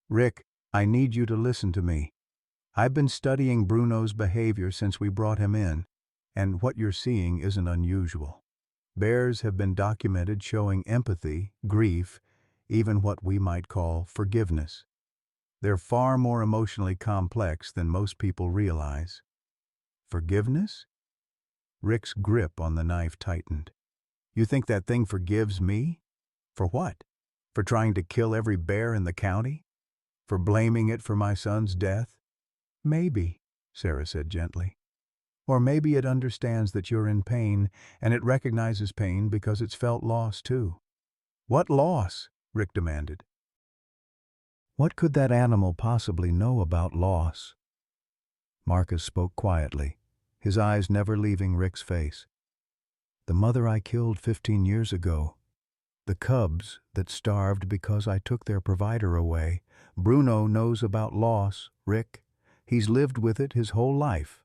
"Rick, I need you to listen to me. I've been studying Bruno's behavior since we brought him in, and what you're seeing isn't unusual. Bears have been documented showing empathy, grief, even what we might call forgiveness. They're far more emotionally complex than most people realize." "Forgiveness?" Rick's grip on the knife tightened. "You think that thing forgives me? For what? For trying to kill every bear in the county? For blaming it for my son's death?" "Maybe," Sarah said gently. "Or maybe it understands that you're in pain, and it recognizes pain because it's felt loss too." "What loss?" Rick demanded. "What could that animal possibly know about loss?" Marcus spoke quietly, his eyes never leaving Rick's face. "The mother I killed 15 years ago. The cubs that starved because I took their provider away. Bruno knows about loss, Rick. He's lived with it his whole life."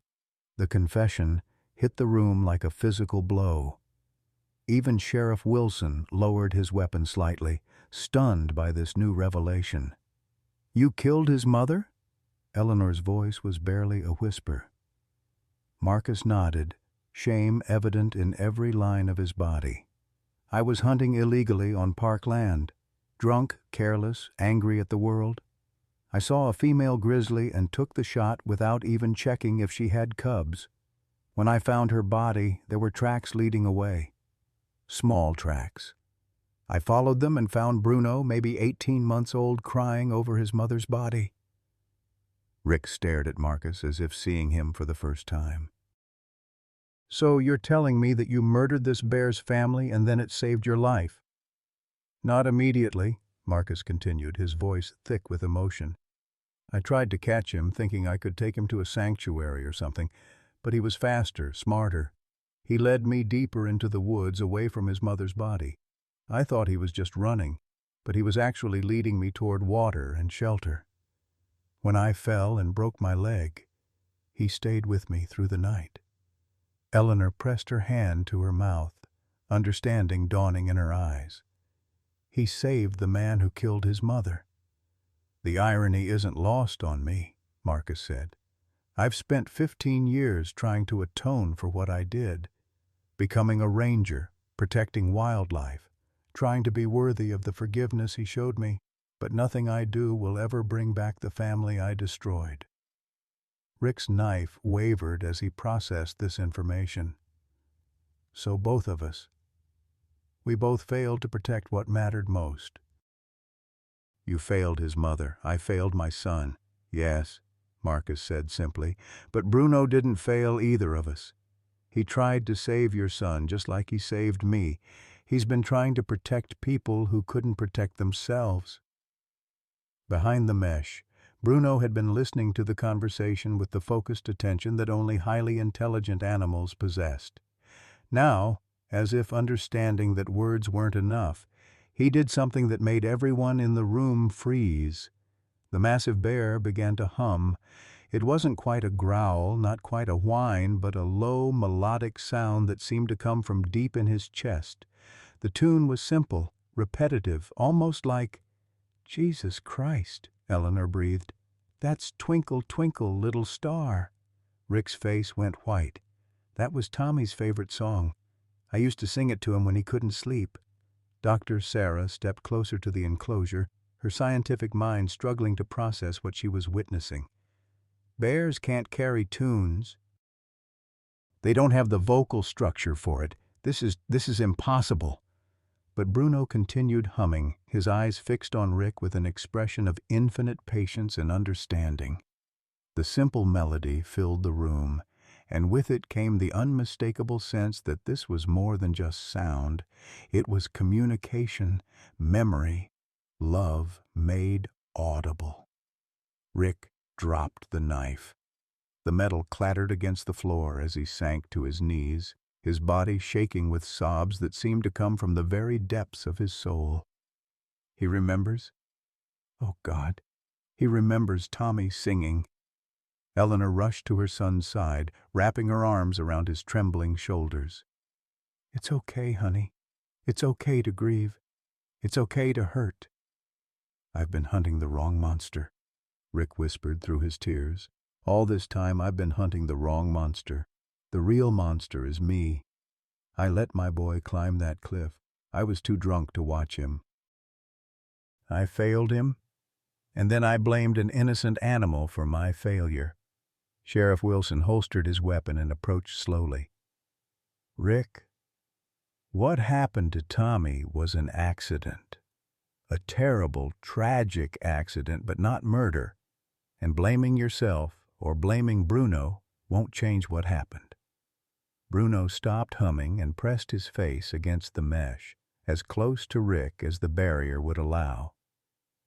The confession hit the room like a physical blow. Even Sheriff Wilson lowered his weapon slightly, stunned by this new revelation. "You killed his mother?" Eleanor's voice was barely a whisper. Marcus nodded, shame evident in every line of his body. "I was hunting illegally on park land, drunk, careless, angry at the world. I saw a female grizzly and took the shot without even checking if she had cubs. When I found her body, there were tracks leading away. Small tracks. I followed them and found Bruno, maybe 18 months old, crying over his mother's body." Rick stared at Marcus as if seeing him for the first time. "So you're telling me that you murdered this bear's family and then it saved your life?" "Not immediately," Marcus continued, his voice thick with emotion. "I tried to catch him, thinking I could take him to a sanctuary or something, but he was faster, smarter. He led me deeper into the woods, away from his mother's body. I thought he was just running, but he was actually leading me toward water and shelter. When I fell and broke my leg, he stayed with me through the night." Eleanor pressed her hand to her mouth, understanding dawning in her eyes. "He saved the man who killed his mother." "The irony isn't lost on me," Marcus said. "I've spent 15 years trying to atone for what I did, becoming a ranger, protecting wildlife, trying to be worthy of the forgiveness he showed me, but nothing I do will ever bring back the family I destroyed." Rick's knife wavered as he processed this information. "So both of us. We both failed to protect what mattered most." "You failed his mother. I failed my son." "Yes," Marcus said simply, "but Bruno didn't fail either of us. He tried to save your son just like he saved me. He's been trying to protect people who couldn't protect themselves." Behind the mesh, Bruno had been listening to the conversation with the focused attention that only highly intelligent animals possessed. Now, as if understanding that words weren't enough, he did something that made everyone in the room freeze. The massive bear began to hum. It wasn't quite a growl, not quite a whine, but a low, melodic sound that seemed to come from deep in his chest. The tune was simple, repetitive, almost like, "Jesus Christ," Eleanor breathed. "That's Twinkle, Twinkle, Little Star." Rick's face went white. That was Tommy's favorite song. I used to sing it to him when he couldn't sleep. Dr. Sarah stepped closer to the enclosure, her scientific mind struggling to process what she was witnessing. "Bears can't carry tunes. They don't have the vocal structure for it. This is impossible." But Bruno continued humming, his eyes fixed on Rick with an expression of infinite patience and understanding. The simple melody filled the room, and with it came the unmistakable sense that this was more than just sound. It was communication, memory, love made audible. Rick dropped the knife. The metal clattered against the floor as he sank to his knees, his body shaking with sobs that seemed to come from the very depths of his soul. He remembers? Oh, God. He remembers Tommy singing. Eleanor rushed to her son's side, wrapping her arms around his trembling shoulders. "It's okay, honey. It's okay to grieve. It's okay to hurt." "I've been hunting the wrong monster," Rick whispered through his tears. "All this time I've been hunting the wrong monster. The real monster is me. I let my boy climb that cliff. I was too drunk to watch him. I failed him, and then I blamed an innocent animal for my failure." Sheriff Wilson holstered his weapon and approached slowly. "Rick, what happened to Tommy was an accident. A terrible, tragic accident, but not murder. And blaming yourself or blaming Bruno won't change what happened." Bruno stopped humming and pressed his face against the mesh, as close to Rick as the barrier would allow.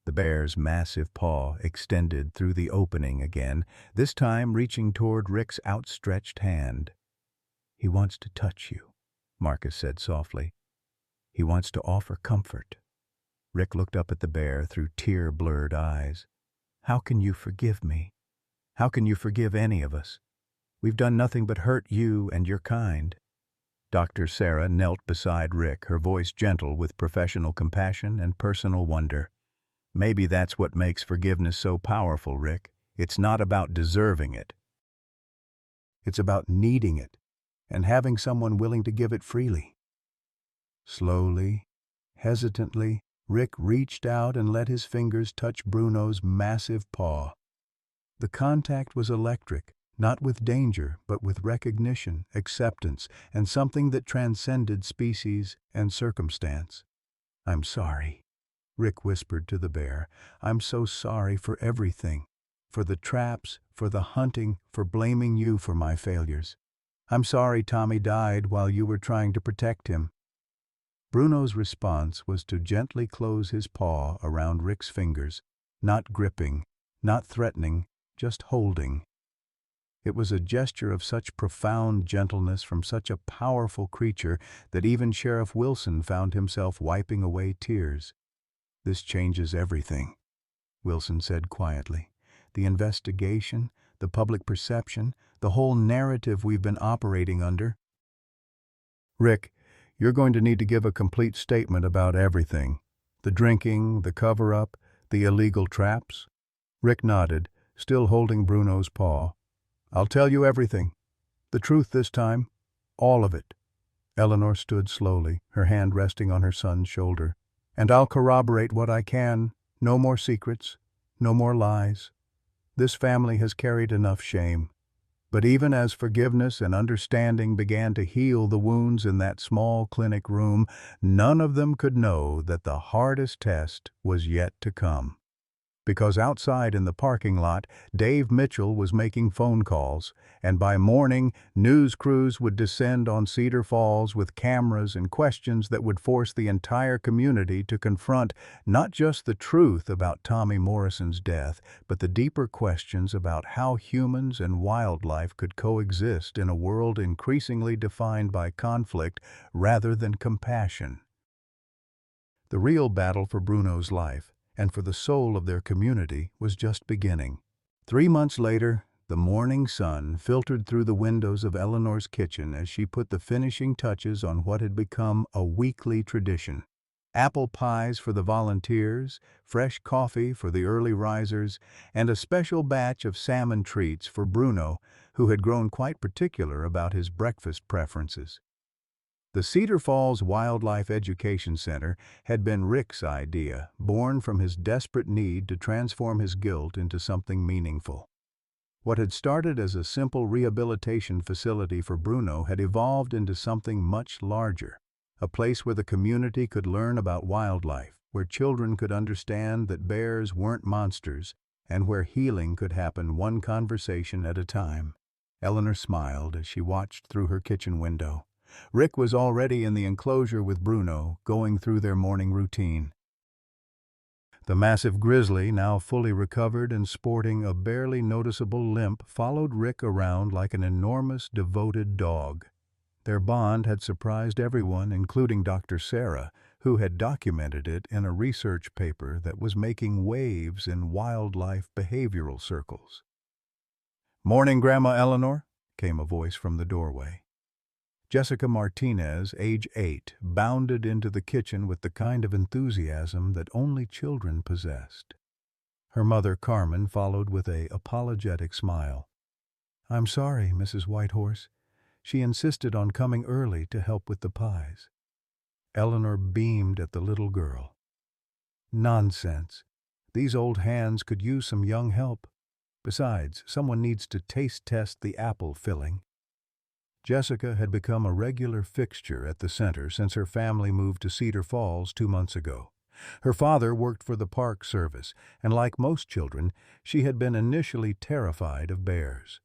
The bear's massive paw extended through the opening again, this time reaching toward Rick's outstretched hand. "He wants to touch you," Marcus said softly. "He wants to offer comfort." Rick looked up at the bear through tear-blurred eyes. "How can you forgive me? How can you forgive any of us? We've done nothing but hurt you and your kind." Dr. Sarah knelt beside Rick, her voice gentle with professional compassion and personal wonder. "Maybe that's what makes forgiveness so powerful, Rick. It's not about deserving it. It's about needing it and having someone willing to give it freely." Slowly, hesitantly, Rick reached out and let his fingers touch Bruno's massive paw. The contact was electric, not with danger, but with recognition, acceptance, and something that transcended species and circumstance. "I'm sorry," Rick whispered to the bear. "I'm so sorry for everything. For the traps, for the hunting, for blaming you for my failures. I'm sorry Tommy died while you were trying to protect him." Bruno's response was to gently close his paw around Rick's fingers, not gripping, not threatening, just holding. It was a gesture of such profound gentleness from such a powerful creature that even Sheriff Wilson found himself wiping away tears. "This changes everything," Wilson said quietly. "The investigation, the public perception, the whole narrative we've been operating under." "Rick, you're going to need to give a complete statement about everything. The drinking, the cover-up, the illegal traps." Rick nodded, still holding Bruno's paw. "I'll tell you everything. The truth this time. All of it." Eleanor stood slowly, her hand resting on her son's shoulder. "And I'll corroborate what I can. No more secrets. No more lies. This family has carried enough shame." But even as forgiveness and understanding began to heal the wounds in that small clinic room, none of them could know that the hardest test was yet to come. Because outside in the parking lot, Dave Mitchell was making phone calls, and by morning, news crews would descend on Cedar Falls with cameras and questions that would force the entire community to confront not just the truth about Tommy Morrison's death, but the deeper questions about how humans and wildlife could coexist in a world increasingly defined by conflict rather than compassion. The real battle for Bruno's life, and for the soul of their community, was just beginning. 3 months later, the morning sun filtered through the windows of Eleanor's kitchen as she put the finishing touches on what had become a weekly tradition. Apple pies for the volunteers, fresh coffee for the early risers, and a special batch of salmon treats for Bruno, who had grown quite particular about his breakfast preferences. The Cedar Falls Wildlife Education Center had been Rick's idea, born from his desperate need to transform his guilt into something meaningful. What had started as a simple rehabilitation facility for Bruno had evolved into something much larger, a place where the community could learn about wildlife, where children could understand that bears weren't monsters, and where healing could happen one conversation at a time. Eleanor smiled as she watched through her kitchen window. Rick was already in the enclosure with Bruno, going through their morning routine. The massive grizzly, now fully recovered and sporting a barely noticeable limp, followed Rick around like an enormous, devoted dog. Their bond had surprised everyone, including Dr. Sarah, who had documented it in a research paper that was making waves in wildlife behavioral circles. "Morning, Grandma Eleanor," came a voice from the doorway. Jessica Martinez, age 8, bounded into the kitchen with the kind of enthusiasm that only children possessed. Her mother, Carmen, followed with an apologetic smile. "I'm sorry, Mrs. Whitehorse. She insisted on coming early to help with the pies." Eleanor beamed at the little girl. "Nonsense. These old hands could use some young help. Besides, someone needs to taste test the apple filling." Jessica had become a regular fixture at the center since her family moved to Cedar Falls 2 months ago. Her father worked for the Park Service, and like most children, she had been initially terrified of bears.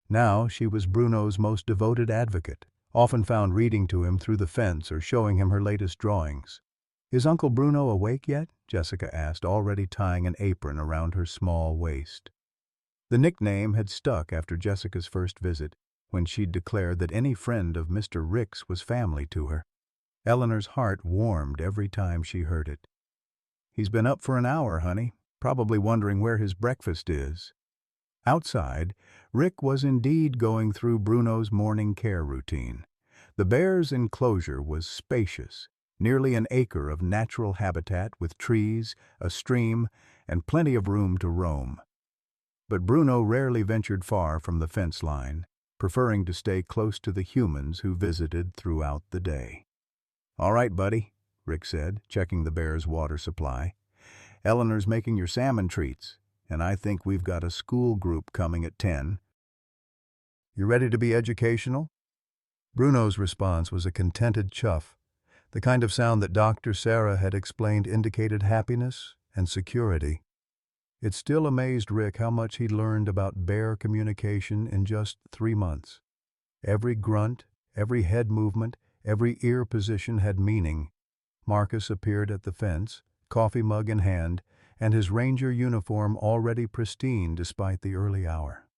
Now she was Bruno's most devoted advocate, often found reading to him through the fence or showing him her latest drawings. "Is Uncle Bruno awake yet?" Jessica asked, already tying an apron around her small waist. The nickname had stuck after Jessica's first visit, when she'd declared that any friend of Mr. Rick's was family to her. Eleanor's heart warmed every time she heard it. "He's been up for an hour, honey, probably wondering where his breakfast is." Outside, Rick was indeed going through Bruno's morning care routine. The bear's enclosure was spacious, nearly an acre of natural habitat with trees, a stream, and plenty of room to roam. But Bruno rarely ventured far from the fence line, preferring to stay close to the humans who visited throughout the day. "All right, buddy," Rick said, checking the bear's water supply. "Eleanor's making your salmon treats, and I think we've got a school group coming at 10. You ready to be educational?" Bruno's response was a contented chuff. the kind of sound that Dr. Sarah had explained indicated happiness and security. It still amazed Rick how much he'd learned about bear communication in just 3 months. Every grunt, every head movement, every ear position had meaning. Marcus appeared at the fence, coffee mug in hand, and his ranger uniform already pristine despite the early hour.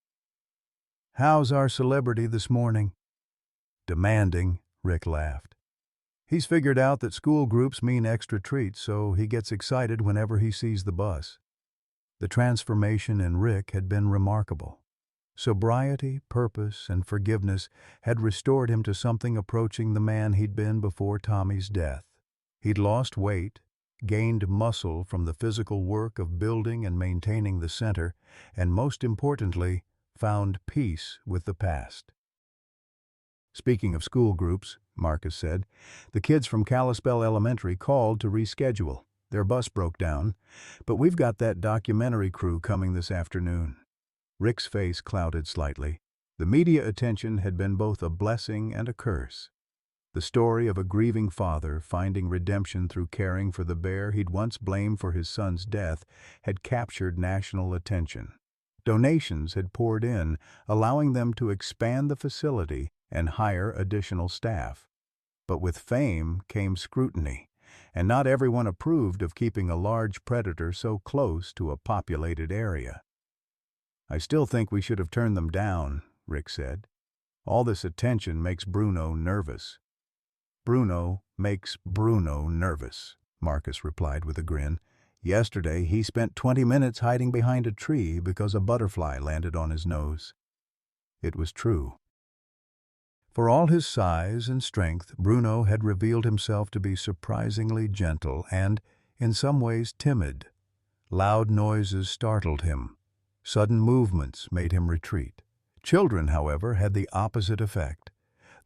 "How's our celebrity this morning?" "Demanding," Rick laughed. "He's figured out that school groups mean extra treats, so he gets excited whenever he sees the bus." The transformation in Rick had been remarkable. Sobriety, purpose, and forgiveness had restored him to something approaching the man he'd been before Tommy's death. He'd lost weight, gained muscle from the physical work of building and maintaining the center, and most importantly, found peace with the past. "Speaking of school groups," Marcus said, "the kids from Kalispell Elementary called to reschedule. Their bus broke down, but we've got that documentary crew coming this afternoon." Rick's face clouded slightly. The media attention had been both a blessing and a curse. The story of a grieving father finding redemption through caring for the bear he'd once blamed for his son's death had captured national attention. Donations had poured in, allowing them to expand the facility and hire additional staff. But with fame came scrutiny, and not everyone approved of keeping a large predator so close to a populated area. "I still think we should have turned them down," Rick said. "All this attention makes Bruno nervous." "Bruno makes Bruno nervous," Marcus replied with a grin. "Yesterday he spent 20 minutes hiding behind a tree because a butterfly landed on his nose." It was true. For all his size and strength, Bruno had revealed himself to be surprisingly gentle and, in some ways, timid. Loud noises startled him. Sudden movements made him retreat. Children, however, had the opposite effect.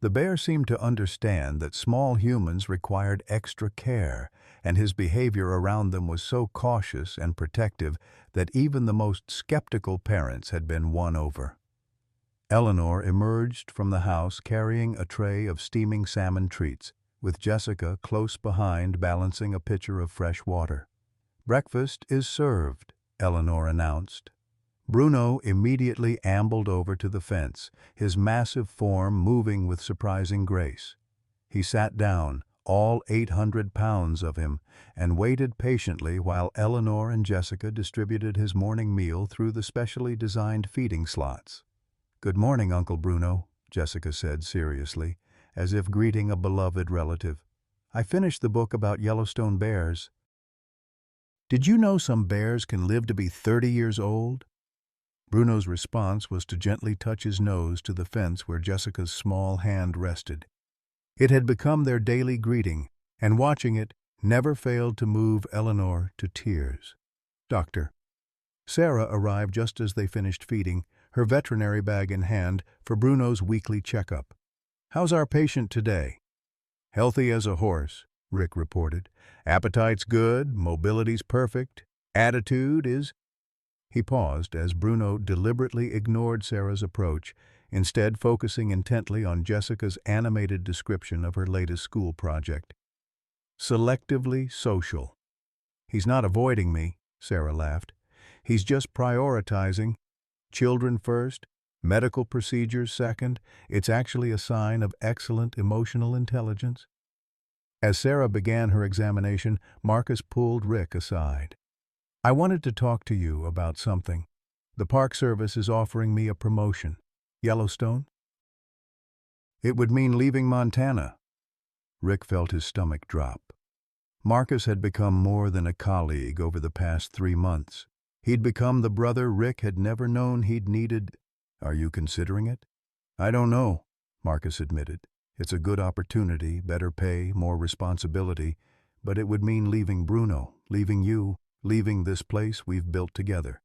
The bear seemed to understand that small humans required extra care, and his behavior around them was so cautious and protective that even the most skeptical parents had been won over. Eleanor emerged from the house carrying a tray of steaming salmon treats, with Jessica close behind balancing a pitcher of fresh water. "Breakfast is served," Eleanor announced. Bruno immediately ambled over to the fence, his massive form moving with surprising grace. He sat down, all 800 pounds of him, and waited patiently while Eleanor and Jessica distributed his morning meal through the specially designed feeding slots. "Good morning, Uncle Bruno," Jessica said seriously, as if greeting a beloved relative. "I finished the book about Yellowstone bears." "Did you know some bears can live to be 30 years old?" Bruno's response was to gently touch his nose to the fence where Jessica's small hand rested. It had become their daily greeting, and watching it never failed to move Eleanor to tears. "Doctor." Sarah arrived just as they finished feeding, her veterinary bag in hand, for Bruno's weekly checkup. "How's our patient today?" "Healthy as a horse," Rick reported. "Appetite's good, mobility's perfect, attitude is—" He paused as Bruno deliberately ignored Sarah's approach, instead focusing intently on Jessica's animated description of her latest school project. "Selectively social." "He's not avoiding me," Sarah laughed. "He's just prioritizing. Children first, medical procedures second. It's actually a sign of excellent emotional intelligence." As Sarah began her examination, Marcus pulled Rick aside. "I wanted to talk to you about something. The Park Service is offering me a promotion." "Yellowstone?" "It would mean leaving Montana." Rick felt his stomach drop. Marcus had become more than a colleague over the past 3 months. He'd become the brother Rick had never known he'd needed. "Are you considering it?" "I don't know," Marcus admitted. "It's a good opportunity, better pay, more responsibility, but it would mean leaving Bruno, leaving you, leaving this place we've built together."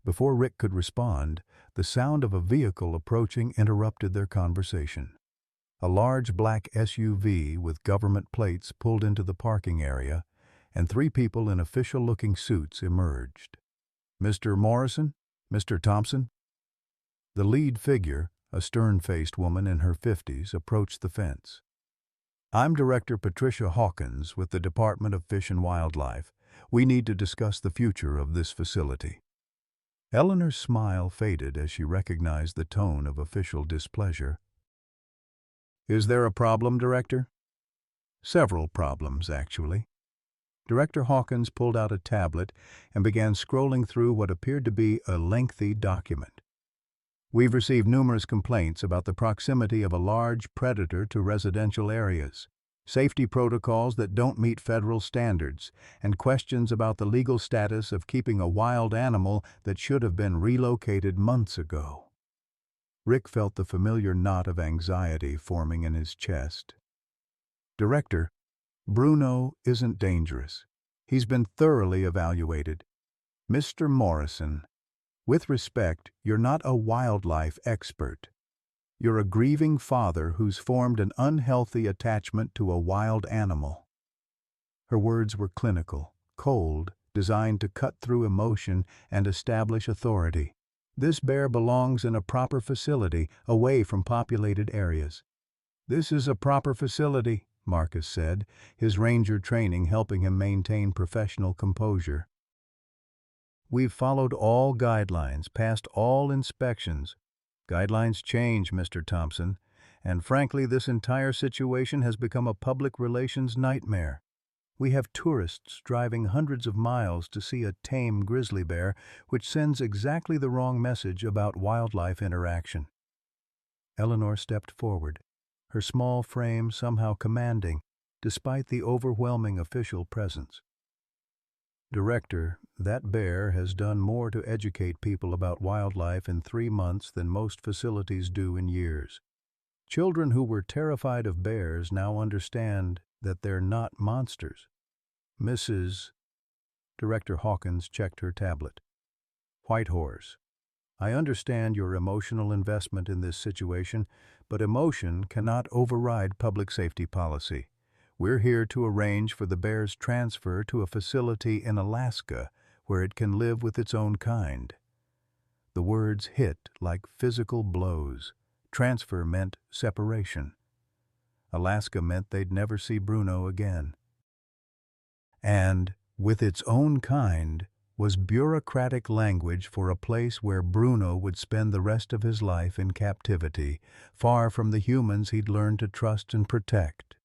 Before Rick could respond, the sound of a vehicle approaching interrupted their conversation. A large black SUV with government plates pulled into the parking area, and 3 people in official-looking suits emerged. "Mr. Morrison? Mr. Thompson?" The lead figure, a stern-faced woman in her 50s, approached the fence. I'm Director Patricia Hawkins with the Department of Fish and Wildlife. We need to discuss the future of this facility. Eleanor's smile faded as she recognized the tone of official displeasure. Is there a problem, Director? Several problems, actually. Director Hawkins pulled out a tablet and began scrolling through what appeared to be a lengthy document. We've received numerous complaints about the proximity of a large predator to residential areas, safety protocols that don't meet federal standards, and questions about the legal status of keeping a wild animal that should have been relocated months ago. Rick felt the familiar knot of anxiety forming in his chest. Director, Bruno isn't dangerous. He's been thoroughly evaluated. Mr. Morrison, with respect, you're not a wildlife expert. You're a grieving father who's formed an unhealthy attachment to a wild animal. Her words were clinical, cold, designed to cut through emotion and establish authority. This bear belongs in a proper facility, away from populated areas. This is a proper facility, Marcus said, his ranger training helping him maintain professional composure. We've followed all guidelines, passed all inspections. Guidelines change, Mr. Thompson, and frankly, this entire situation has become a public relations nightmare. We have tourists driving hundreds of miles to see a tame grizzly bear, which sends exactly the wrong message about wildlife interaction. Eleanor stepped forward, her small frame somehow commanding, despite the overwhelming official presence. Director, that bear has done more to educate people about wildlife in 3 months than most facilities do in years. Children who were terrified of bears now understand that they're not monsters. Mrs. Director Hawkins checked her tablet. Whitehorse, I understand your emotional investment in this situation, but emotion cannot override public safety policy. We're here to arrange for the bear's transfer to a facility in Alaska where it can live with its own kind. The words hit like physical blows. Transfer meant separation. Alaska meant they'd never see Bruno again. And, with its own kind, was bureaucratic language for a place where Bruno would spend the rest of his life in captivity, far from the humans he'd learned to trust and protect.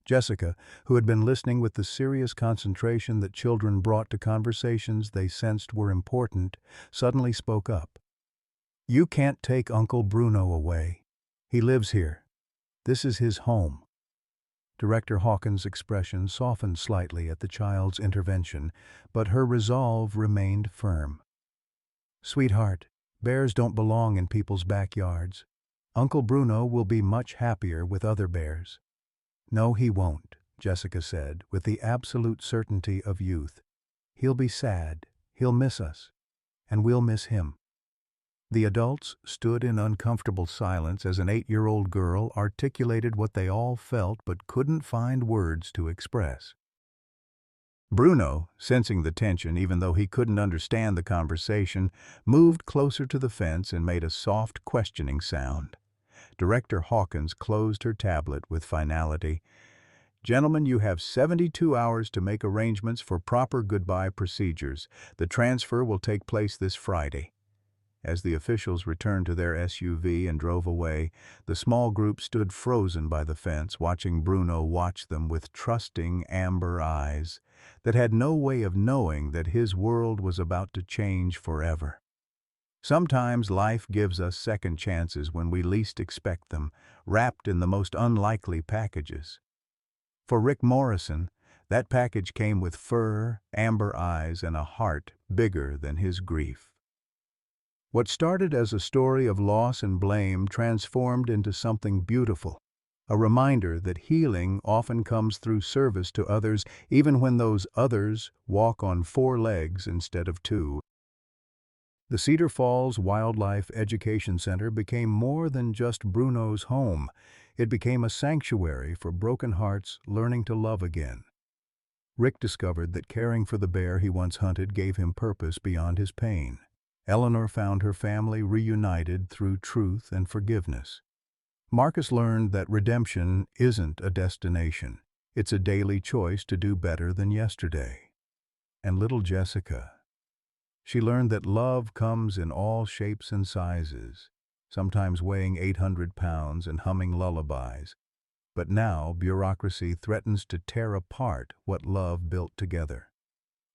Jessica, who had been listening with the serious concentration that children brought to conversations they sensed were important, suddenly spoke up. You can't take Uncle Bruno away. He lives here. This is his home. Director Hawkins' expression softened slightly at the child's intervention, but her resolve remained firm. Sweetheart, bears don't belong in people's backyards. Uncle Bruno will be much happier with other bears. No, he won't, Jessica said, with the absolute certainty of youth. He'll be sad, he'll miss us, and we'll miss him. The adults stood in uncomfortable silence as an 8-year-old girl articulated what they all felt but couldn't find words to express. Bruno, sensing the tension even though he couldn't understand the conversation, moved closer to the fence and made a soft, questioning sound. Director Hawkins closed her tablet with finality. Gentlemen, you have 72 hours to make arrangements for proper goodbye procedures. The transfer will take place this Friday. As the officials returned to their SUV and drove away, the small group stood frozen by the fence, watching Bruno watch them with trusting amber eyes that had no way of knowing that his world was about to change forever. Sometimes life gives us second chances when we least expect them, wrapped in the most unlikely packages. For Rick Morrison, that package came with fur, amber eyes, and a heart bigger than his grief. What started as a story of loss and blame transformed into something beautiful, a reminder that healing often comes through service to others, even when those others walk on 4 legs instead of 2. The Cedar Falls Wildlife Education Center became more than just Bruno's home. It became a sanctuary for broken hearts learning to love again. Rick discovered that caring for the bear he once hunted gave him purpose beyond his pain. Eleanor found her family reunited through truth and forgiveness. Marcus learned that redemption isn't a destination. It's a daily choice to do better than yesterday. And little Jessica, she learned that love comes in all shapes and sizes, sometimes weighing 800 pounds and humming lullabies. But now bureaucracy threatens to tear apart what love built together.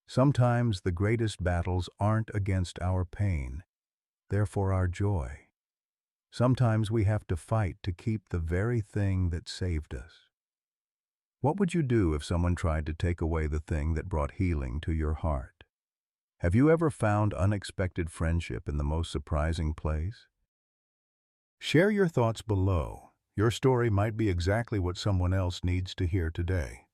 Sometimes the greatest battles aren't against our pain, they're for our joy. Sometimes we have to fight to keep the very thing that saved us. What would you do if someone tried to take away the thing that brought healing to your heart? Have you ever found unexpected friendship in the most surprising place? Share your thoughts below. Your story might be exactly what someone else needs to hear today.